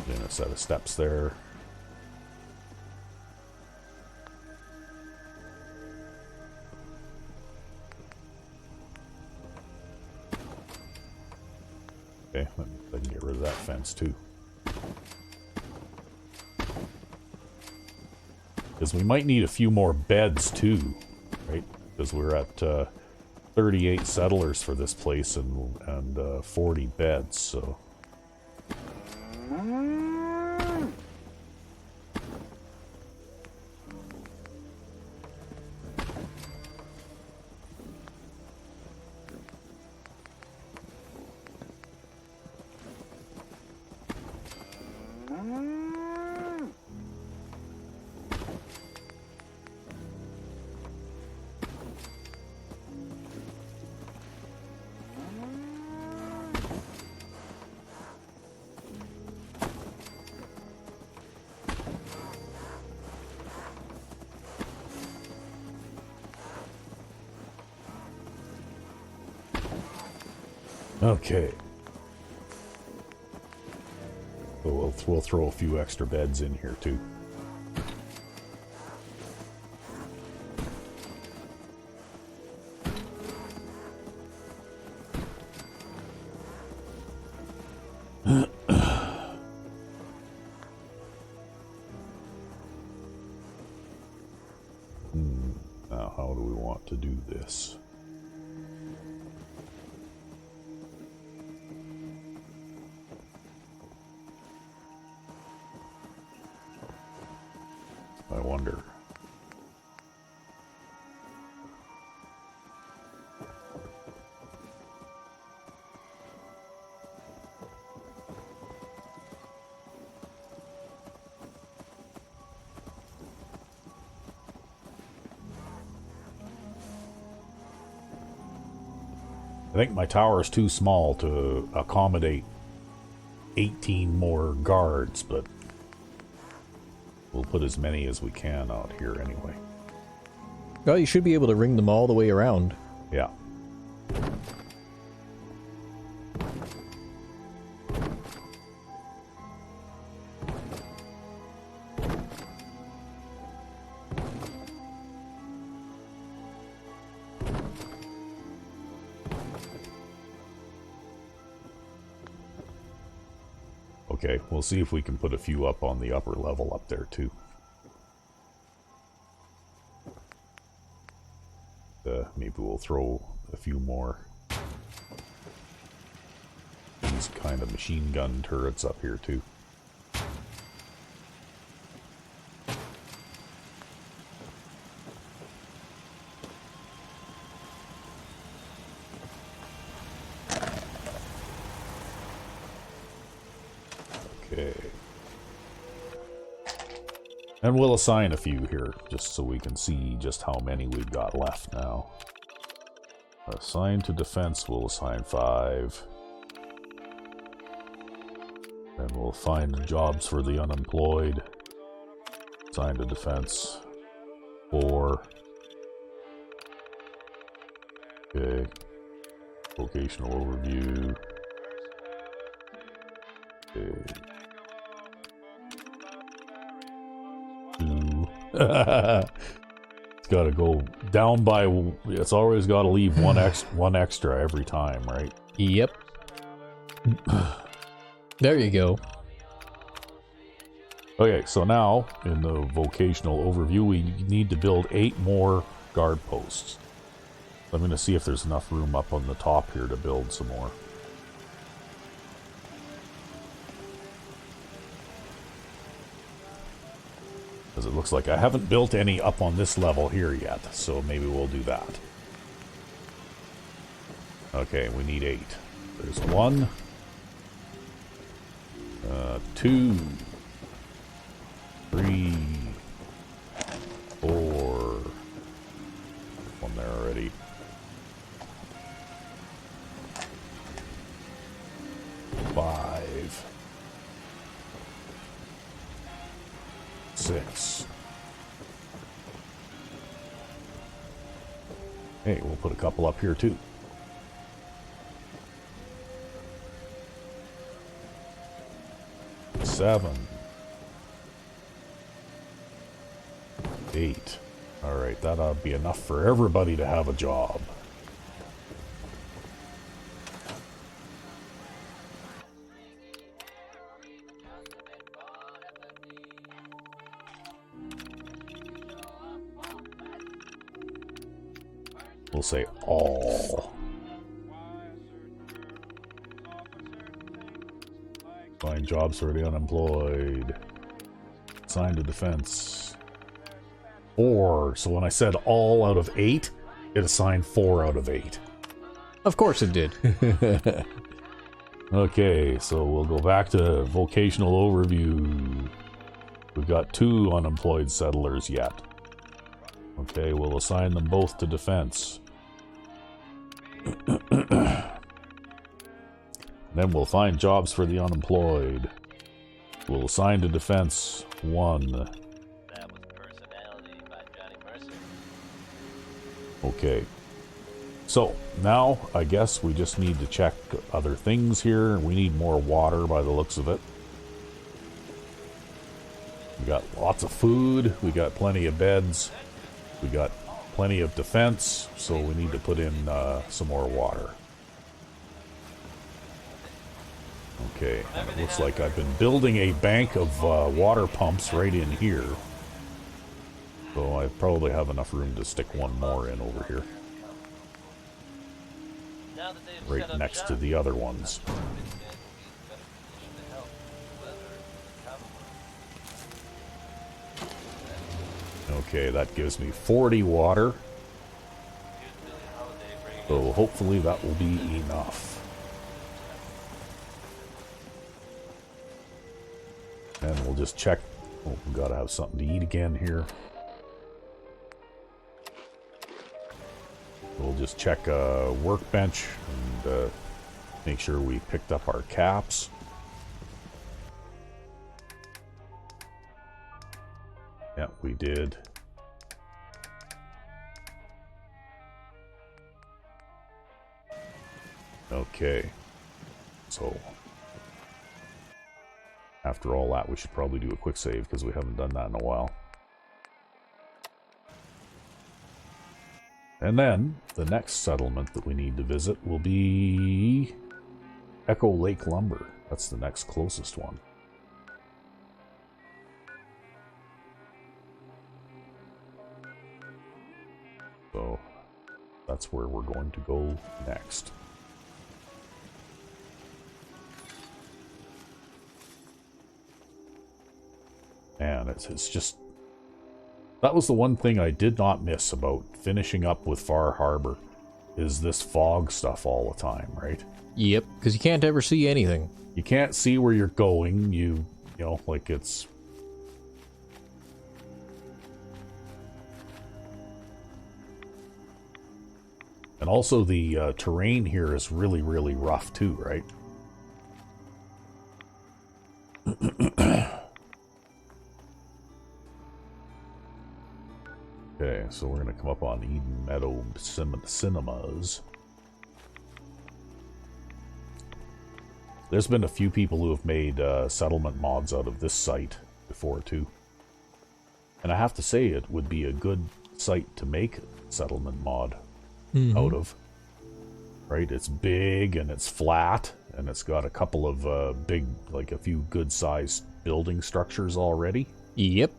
Speaker 2: Then a set of steps there. Okay, I can get rid of that fence too. Because we might need a few more beds too, right? Because we're at 38 settlers for this place and 40 beds, so. Okay. So we'll throw a few extra beds in here too. Now, how do we want to do this? I wonder. I think my tower is too small to accommodate 18 more guards, but we'll put as many as we can out here anyway.
Speaker 1: Well, you should be able to ring them all the way around.
Speaker 2: Yeah. Okay, we'll see if we can put a few up on the upper level up there too. Maybe we'll throw a few more these kind of machine gun turrets up here too. Okay. And we'll assign a few here, just so we can see just how many we've got left now. Assign to defense, we'll assign 5. And we'll find jobs for the unemployed. Assign to defense, 4. Okay. Vocational overview. Okay. 2. It's got to go down by. It's always got to leave one extra every time, right?
Speaker 1: Yep. There you go.
Speaker 2: Okay, so now in the vocational overview, we need to build 8 more guard posts. I'm going to see if there's enough room up on the top here to build some more. Because it looks like I haven't built any up on this level here yet, so maybe we'll do that. Okay, we need 8. There's 1, 2, 3, 4. One there already. 5, 6. Hey, we'll put a couple up here too. 7, 8. Alright, that ought to be enough for everybody to have a job. We'll say all. Find jobs for the unemployed. Assign to defense. 4. So when I said all out of 8, it assigned 4 out of 8.
Speaker 1: Of course it did.
Speaker 2: Okay, so we'll go back to vocational overview. We've got 2 unemployed settlers yet. Okay, we'll assign them both to defense. Then we'll find jobs for the unemployed. We'll assign to defense 1.
Speaker 6: That was Personality by Johnny Mercer.
Speaker 2: Okay. So, now, I guess we just need to check other things here. We need more water by the looks of it. We got lots of food. We got plenty of beds. We got plenty of defense. So we need to put in some more water. Okay, and it looks like I've been building a bank of water pumps right in here. So I probably have enough room to stick one more in over here. Right next to the other ones. Okay, that gives me 40 water. So hopefully that will be enough. And we'll just check. Oh, we've got to have something to eat again here. We'll just check a workbench and make sure we picked up our caps. Yeah, we did. Okay. So, after all that, we should probably do a quick save because we haven't done that in a while. And then, the next settlement that we need to visit will be Echo Lake Lumber. That's the next closest one. So, that's where we're going to go next. Man, it's just... That was the one thing I did not miss about finishing up with Far Harbor, is this fog stuff all the time, right?
Speaker 1: Yep, because you can't ever see anything.
Speaker 2: You can't see where you're going, you know, like it's... And also the terrain here is really, really rough too, right? Okay, so we're going to come up on Eden Meadow Cinemas. There's been a few people who have made settlement mods out of this site before, too. And I have to say, it would be a good site to make settlement mod out of. Right? It's big, and it's flat, and it's got a couple of big, like a few good-sized building structures already.
Speaker 1: Yep.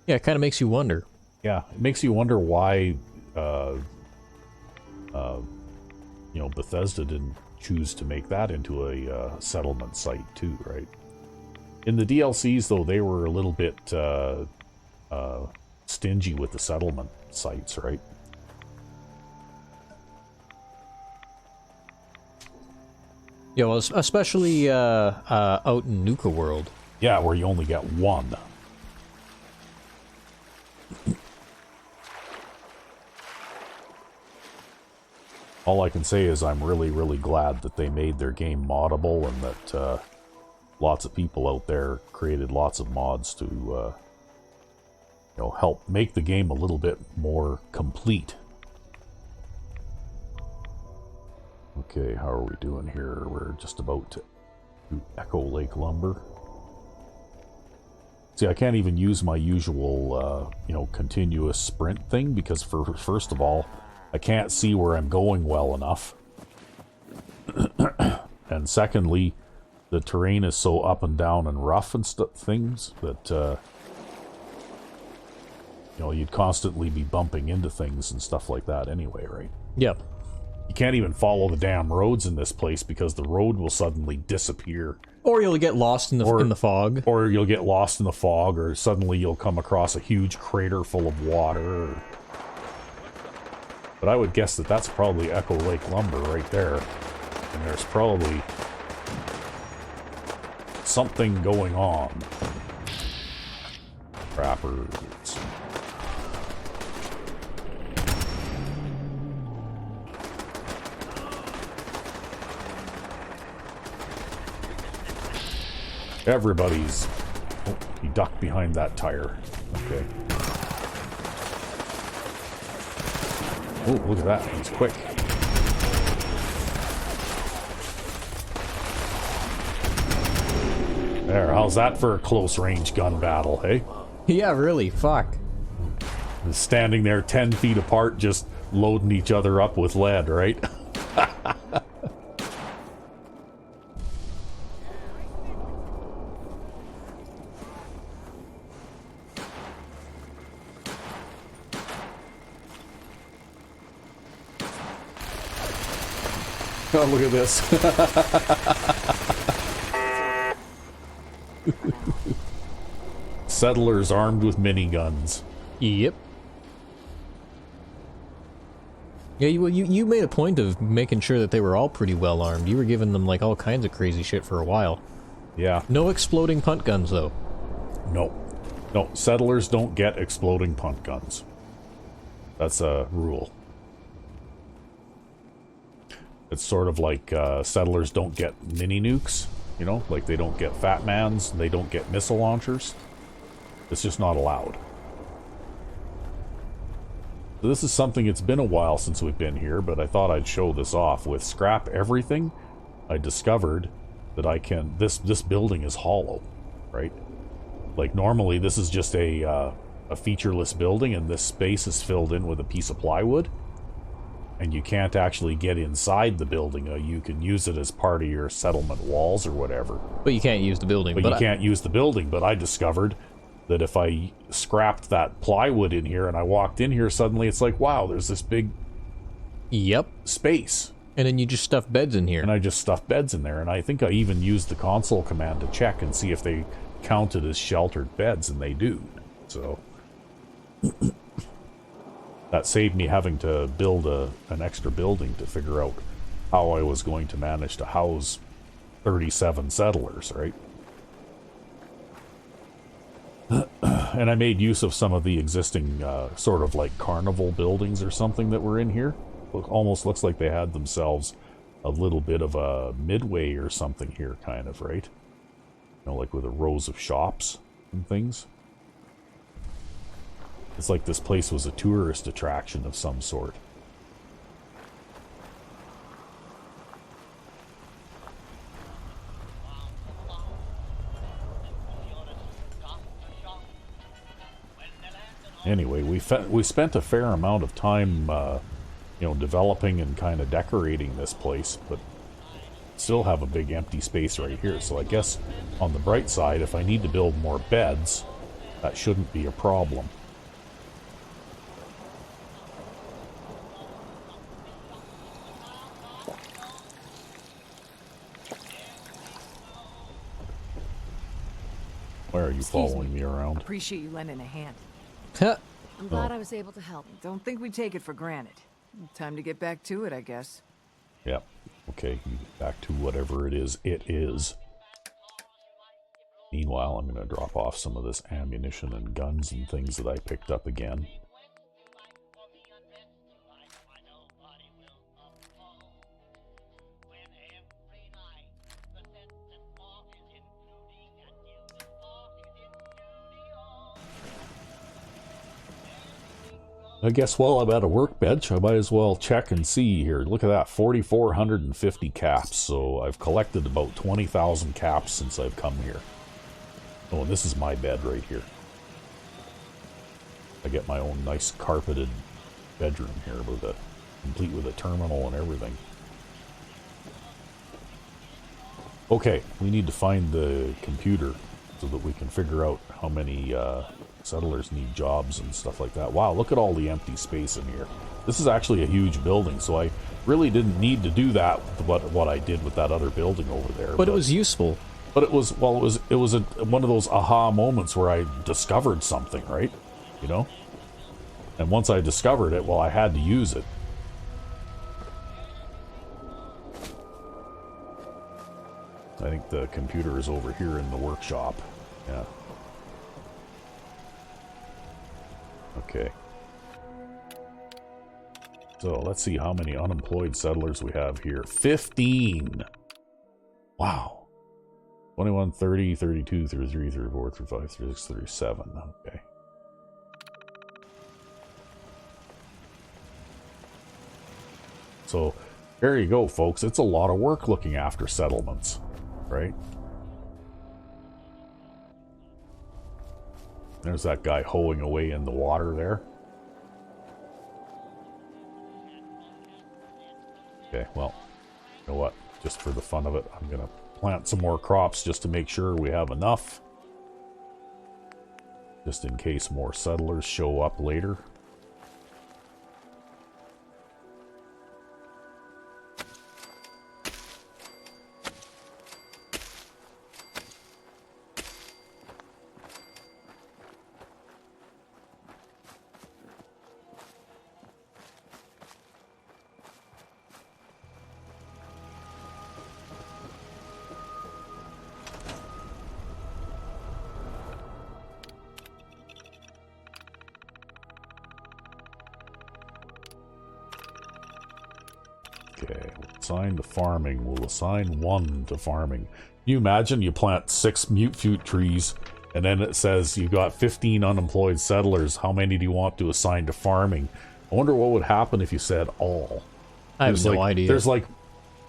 Speaker 1: Yeah, it kind of makes you wonder.
Speaker 2: Yeah, it makes you wonder why, you know, Bethesda didn't choose to make that into a settlement site too, right? In the DLCs, though, they were a little bit stingy with the settlement sites, right?
Speaker 1: Yeah, well, especially out in Nuka World.
Speaker 2: Yeah, where you only get one. All I can say is I'm really, really glad that they made their game moddable and that lots of people out there created lots of mods to, you know, help make the game a little bit more complete. Okay, how are we doing here? We're just about to do Echo Lake Lumber. See, I can't even use my usual, you know, continuous sprint thing because, first of all, I can't see where I'm going well enough. And secondly, the terrain is so up and down and rough and things that, you know, you'd constantly be bumping into things and stuff like that anyway, right?
Speaker 1: Yep.
Speaker 2: You can't even follow the damn roads in this place because the road will suddenly disappear.
Speaker 1: Or you'll get lost in the fog.
Speaker 2: Or you'll get lost in the fog, or suddenly you'll come across a huge crater full of water. But I would guess that that's probably Echo Lake Lumber right there. And there's probably something going on. Trappers. Everybody's... Oh, he ducked behind that tire. Okay. Oh, look at that. He's quick. There, how's that for a close-range gun battle, hey?
Speaker 1: Yeah, really. Fuck.
Speaker 2: Standing there 10 feet apart, just loading each other up with lead, right? Oh, look at this. Settlers armed with miniguns.
Speaker 1: Yep. Yeah, you made a point of making sure that they were all pretty well armed. You were giving them, like, all kinds of crazy shit for a while.
Speaker 2: Yeah.
Speaker 1: No exploding punt guns, though.
Speaker 2: No. No, settlers don't get exploding punt guns. That's a rule. It's sort of like settlers don't get mini nukes, you know? Like they don't get Fat Mans, they don't get missile launchers. It's just not allowed. So this is something, it's been a while since we've been here, but I thought I'd show this off. With scrap everything, I discovered that I can... This building is hollow, right? Like normally this is just a featureless building and this space is filled in with a piece of plywood. And you can't actually get inside the building. You can use it as part of your settlement walls or whatever.
Speaker 1: But you can't use the building.
Speaker 2: But you can't use the building. But I discovered that if I scrapped that plywood in here and I walked in here, suddenly it's like, wow, there's this big space.
Speaker 1: And then you just stuff beds in here.
Speaker 2: And I just stuffed beds in there. And I think I even used the console command to check and see if they counted as sheltered beds, and they do. So... that saved me having to build an extra building to figure out how I was going to manage to house 37 settlers, right? And I made use of some of the existing sort of like carnival buildings or something that were in here. Almost looks like they had themselves a little bit of a midway or something here, kind of, right? You know, like with the rows of shops and things. It's like this place was a tourist attraction of some sort. Anyway, we spent a fair amount of time, you know, developing and kind of decorating this place, but still have a big empty space right here. So I guess on the bright side, if I need to build more beds, that shouldn't be a problem. Why are you
Speaker 5: Excuse
Speaker 2: following me around?
Speaker 4: Appreciate you lending a hand.
Speaker 1: Huh.
Speaker 5: I'm glad I was able to help.
Speaker 4: Don't think we take it for granted. Time to get back to it, I guess.
Speaker 2: Yep. Okay, back to whatever it is. It is. Meanwhile, I'm going to drop off some of this ammunition and guns and things that I picked up again. I guess while I'm at a workbench, I might as well check and see here. Look at that, 4,450 caps. So I've collected about 20,000 caps since I've come here. Oh, and this is my bed right here. I get my own nice carpeted bedroom here, complete with a terminal and everything. Okay, we need to find the computer so that we can figure out how many settlers need jobs and stuff like that. Wow, look at all the empty space in here. This is actually a huge building, so I really didn't need to do that, what I did with that other building over there.
Speaker 1: But it was useful.
Speaker 2: But it was, well, it was one of those aha moments where I discovered something, right? You know? And once I discovered it, well, I had to use it. I think the computer is over here in the workshop. Yeah. Okay. So let's see how many unemployed settlers we have here. 15! Wow. 21, 30, 32, 33, 34, 35, 36, 37. Okay. So, there you go, folks. It's a lot of work looking after settlements, right? There's that guy hoeing away in the water there. Okay, well, you know what? Just for the fun of it, I'm going to plant some more crops just to make sure we have enough. Just in case more settlers show up later. Okay, we'll assign to farming. We'll assign 1 to farming. Can you imagine you plant 6 mute fruit trees, and then it says you got 15 unemployed settlers. How many do you want to assign to farming? I wonder what would happen if you said all.
Speaker 1: I have no idea.
Speaker 2: There's like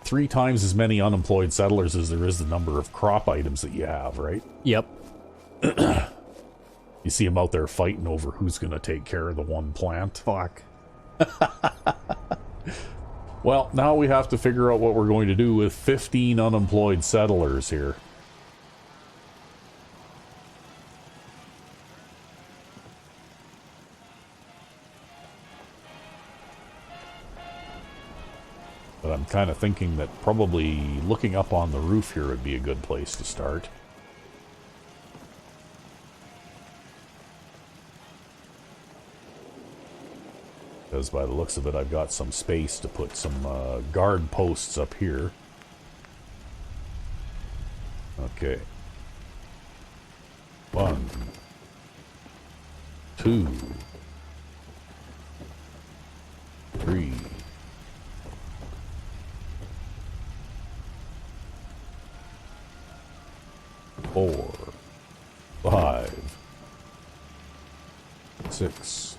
Speaker 2: 3 times as many unemployed settlers as there is the number of crop items that you have, right?
Speaker 1: Yep.
Speaker 2: You see them out there fighting over who's going to take care of the one plant.
Speaker 1: Fuck.
Speaker 2: Well, now we have to figure out what we're going to do with 15 unemployed settlers here. But I'm kind of thinking that probably looking up on the roof here would be a good place to start. Because by the looks of it, I've got some space to put some guard posts up here. Okay. 1, 2, 3. 4, 5, 6,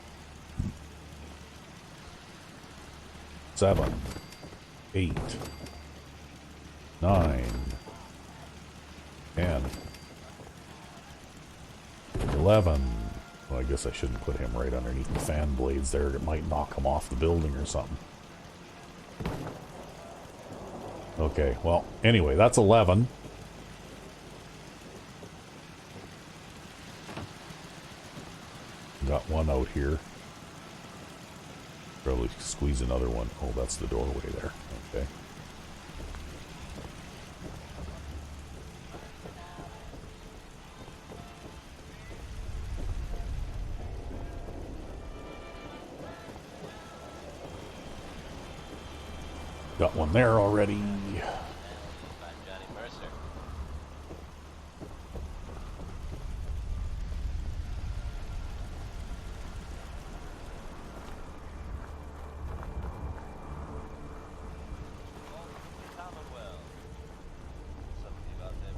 Speaker 2: 7, 8, 9, 10, 11. Well, I guess I shouldn't put him right underneath the fan blades there. It might knock him off the building or something. Okay, well, anyway, that's 11. Got one out here. Probably squeeze another one. Oh, that's the doorway there. Okay. Got one there already.
Speaker 6: By Johnny Mercer. Commonwealth. Something about them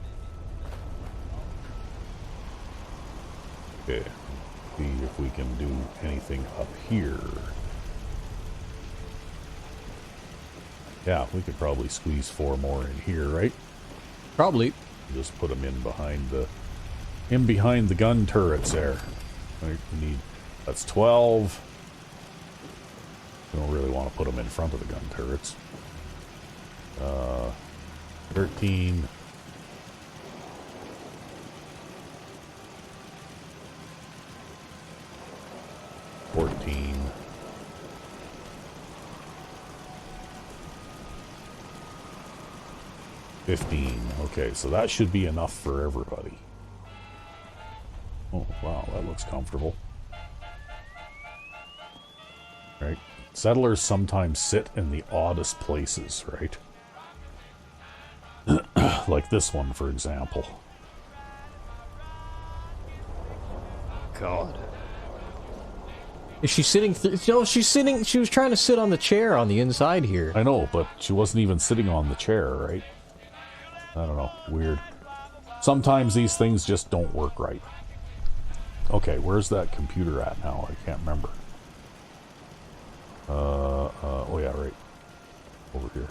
Speaker 6: maybe.
Speaker 2: Okay. See if we can do anything up here. Yeah, we could probably squeeze 4 more in here, right?
Speaker 1: Probably.
Speaker 2: Just put them in behind the gun turrets there. Right, we need, that's 12. We don't really want to put them in front of the gun turrets. 13. 14. 15. Okay, so that should be enough for everybody. Oh, wow, that looks comfortable. Right. Settlers sometimes sit in the oddest places, right? Like this one, for example.
Speaker 1: God. Is she sitting? No, she's sitting. She was trying to sit on the chair on the inside here.
Speaker 2: I know, but she wasn't even sitting on the chair, right? I don't know. Weird. Sometimes these things just don't work right. Okay, where's that computer at now? I can't remember. Oh yeah, right. Over here.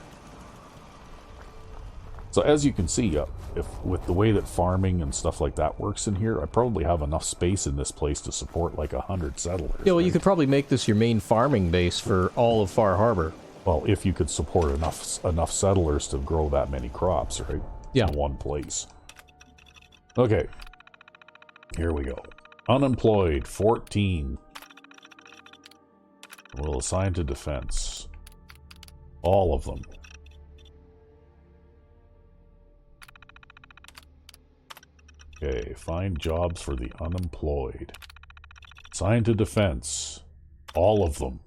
Speaker 2: So as you can see, if with the way that farming and stuff like that works in here, I probably have enough space in this place to support like 100 settlers.
Speaker 1: Yeah, well,
Speaker 2: right?
Speaker 1: you could probably make this your main farming base for all of Far Harbor.
Speaker 2: Well, if you could support enough settlers to grow that many crops, right?
Speaker 1: Yeah.
Speaker 2: In one place. Okay. Here we go. Unemployed, 14. We'll assign to defense. All of them. Okay, find jobs for the unemployed. Assign to defense. All of them.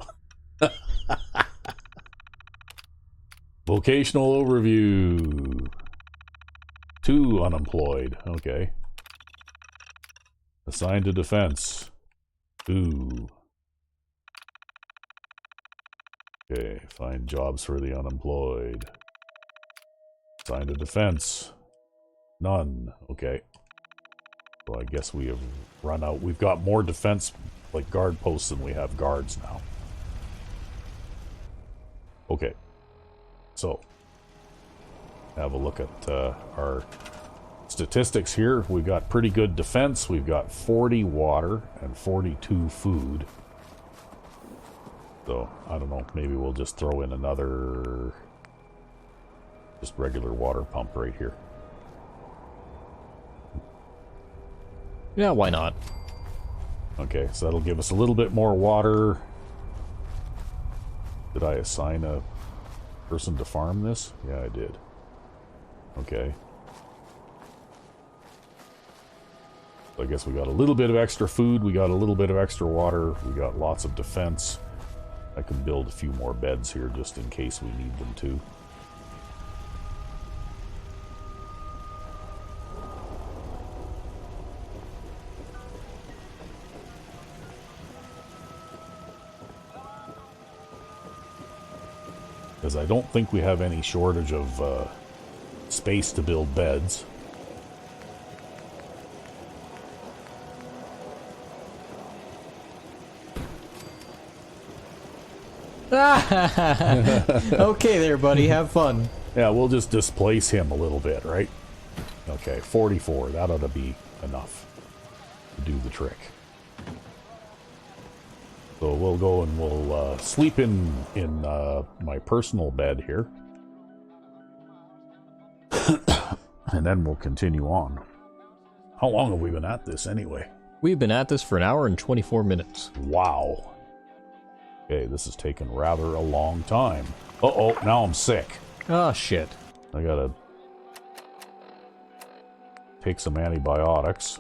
Speaker 2: Vocational overview. 2 unemployed. Okay. Assign to defense. 2. Okay, find jobs for the unemployed. Assign to defense. None. Okay. So I guess we have run out. We've got more defense, like guard posts, than we have guards now. Okay. So, have a look at our statistics here. We've got pretty good defense. We've got 40 water and 42 food. So, I don't know. Maybe we'll just throw in another just regular water pump right here.
Speaker 1: Yeah, why not?
Speaker 2: Okay, so that'll give us a little bit more water. Did I assign a person to farm this? Yeah, I did. Okay. So I guess we got a little bit of extra food, we got a little bit of extra water, we got lots of defense. I can build a few more beds here just in case we need them to. Because I don't think we have any shortage of space to build beds.
Speaker 1: Okay there, buddy. Have fun.
Speaker 2: Yeah, we'll just displace him a little bit, right? Okay, 44. That ought to be enough to do the trick. So we'll go and we'll sleep in my personal bed here. And then we'll continue on. How long have we been at this anyway?
Speaker 1: We've been at this for 1 hour and 24 minutes.
Speaker 2: Wow. Okay, this has taken rather a long time. Uh-oh, now I'm sick.
Speaker 1: Oh, shit.
Speaker 2: I gotta take some antibiotics.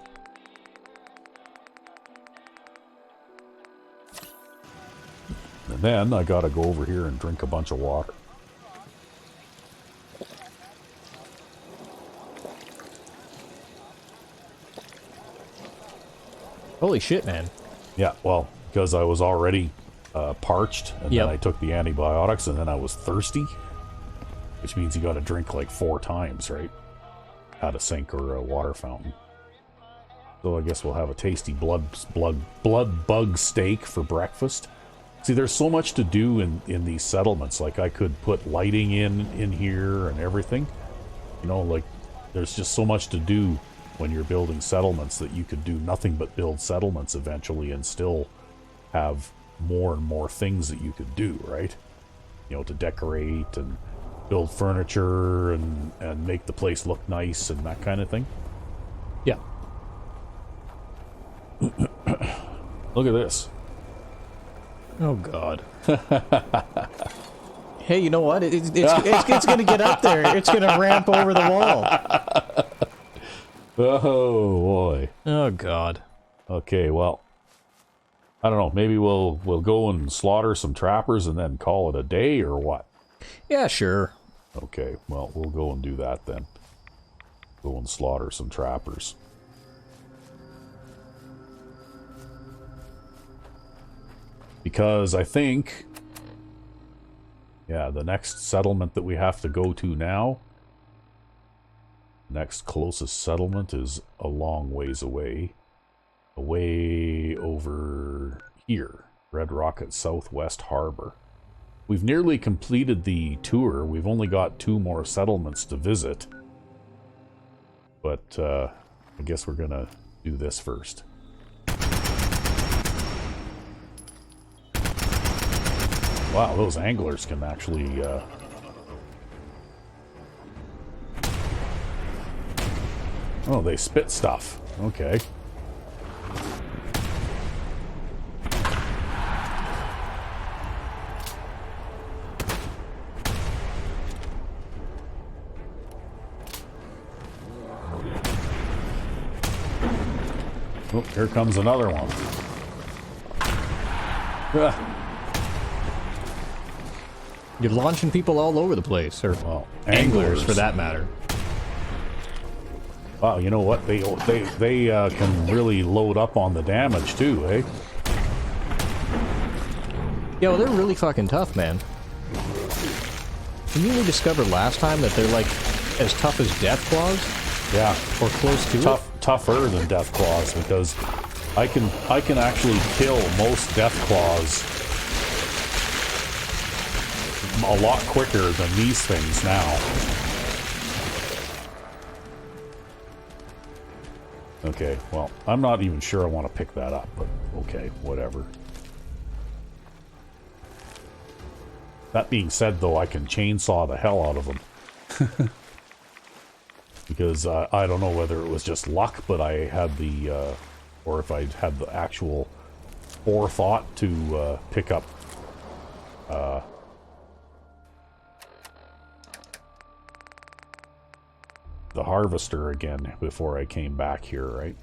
Speaker 2: And then I gotta go over here and drink a bunch of water.
Speaker 1: Holy shit, man.
Speaker 2: Yeah, well, because I was already parched, and
Speaker 1: Yep.
Speaker 2: then I took the antibiotics, and then I was thirsty, which means you got to drink like 4 times, right? At a sink or a water fountain. So I guess we'll have a tasty blood bug steak for breakfast. See, there's so much to do in these settlements. Like, I could put lighting in here and everything. You know, like, there's just so much to do when you're building settlements that you could do nothing but build settlements eventually and still have more and more things that you could do, right? You know, to decorate and build furniture and make the place look nice and that kind of thing.
Speaker 1: Yeah.
Speaker 2: Look at this.
Speaker 1: Oh, God. Hey, you know what? It's going to get up there. It's going to ramp over the wall.
Speaker 2: Oh, boy.
Speaker 1: Oh, God.
Speaker 2: Okay, well, I don't know. Maybe we'll go and slaughter some trappers and then call it a day, or what?
Speaker 1: Yeah, sure.
Speaker 2: Okay, well, we'll go and do that then. Go and slaughter some trappers. Because I think, yeah, the next settlement that we have to go to now, next closest settlement is a long ways away. Away over here, Red Rocket Southwest Harbor. We've nearly completed the tour. We've only got 2 more settlements to visit. But I guess we're gonna do this first. Wow, those anglers can actually oh, they spit stuff. Okay. Oh, here comes another one. Ah.
Speaker 1: You're launching people all over the place, or
Speaker 2: Well,
Speaker 1: anglers for that matter.
Speaker 2: Wow, you know what? They can really load up on the damage too, eh?
Speaker 1: Yeah, well, they're really fucking tough, man. Didn't we discover last time that they're like as tough as death claws?
Speaker 2: Yeah,
Speaker 1: Or close to it?
Speaker 2: tougher than death claws, because I can actually kill most death claws a lot quicker than these things now. Okay, well, I'm not even sure I want to pick that up, but okay, whatever. That being said, though, I can chainsaw the hell out of them. Because I don't know whether it was just luck, but I had the, or if I had the actual forethought to pick up the harvester again before I came back here, right?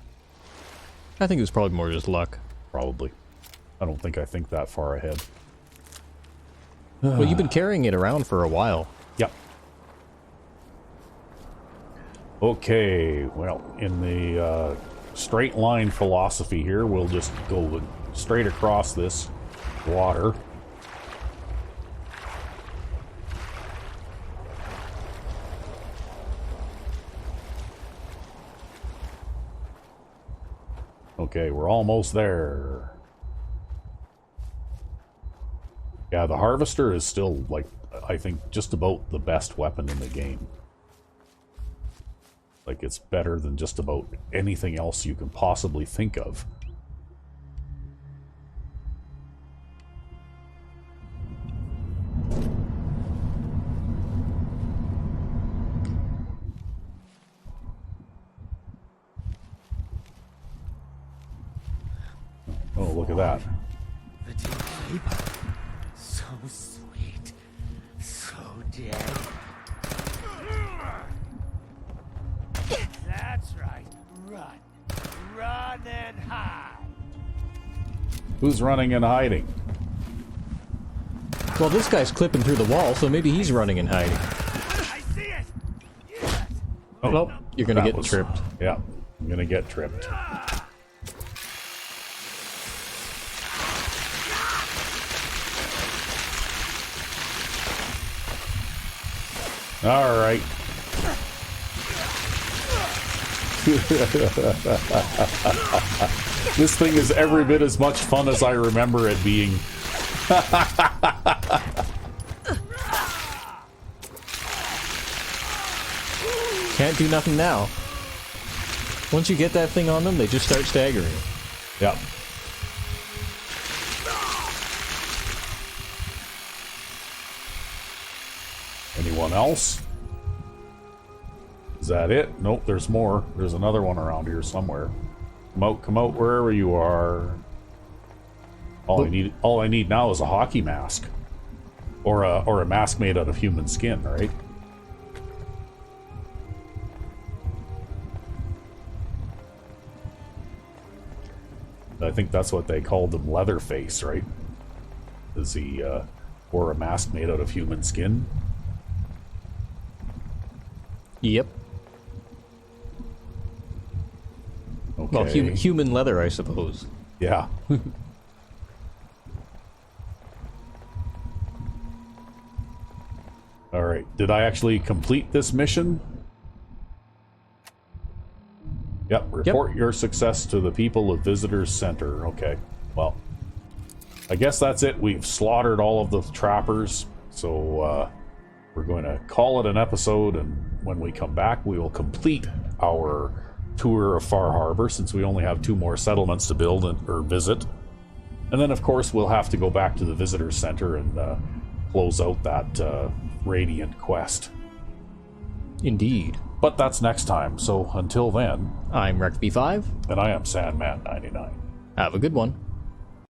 Speaker 1: I think it was probably more just luck.
Speaker 2: Probably. I don't think I think that far ahead.
Speaker 1: Well, you've been carrying it around for a while.
Speaker 2: Yep. Okay, well, in the straight line philosophy here, we'll just go straight across this water. Okay, we're almost there. Yeah, the harvester is still, like, I think just about the best weapon in the game. Like, it's better than just about anything else you can possibly think of. Oh, look at that.
Speaker 3: The deep vapor. So sweet. So dead. That's right. Run. Run and hide.
Speaker 2: Who's running and hiding?
Speaker 1: Well, this guy's clipping through the wall, so maybe he's running and hiding.
Speaker 3: I see it. Yes.
Speaker 2: Oh,
Speaker 1: Well, you're gonna
Speaker 2: that
Speaker 1: get
Speaker 2: was-
Speaker 1: tripped.
Speaker 2: Yeah, I'm gonna get tripped. All right. This thing is every bit as much fun as I remember it being.
Speaker 1: Can't do nothing now. Once you get that thing on them, they just start staggering.
Speaker 2: Yep. Anyone else? Is that it? Nope, there's more. There's another one around here somewhere. Come out wherever you are. All I need now is a hockey mask. Or a mask made out of human skin, right? I think that's what they called him, Leatherface, right? Is he wore a mask made out of human skin?
Speaker 1: Yep.
Speaker 2: Okay.
Speaker 1: Well, human leather, I suppose.
Speaker 2: Yeah. Alright, did I actually complete this mission? Yep, report your success to the people of Visitors Center. Okay, well, I guess that's it. We've slaughtered all of the trappers, so we're going to call it an episode, and when we come back, we will complete our tour of Far Harbor, since we only have 2 more settlements to build or visit. And then, of course, we'll have to go back to the Visitors Center and close out that Radiant quest.
Speaker 1: Indeed.
Speaker 2: But that's next time, so until then...
Speaker 1: I'm Rec B5.
Speaker 2: And I am Sandman 99.
Speaker 1: Have a good one.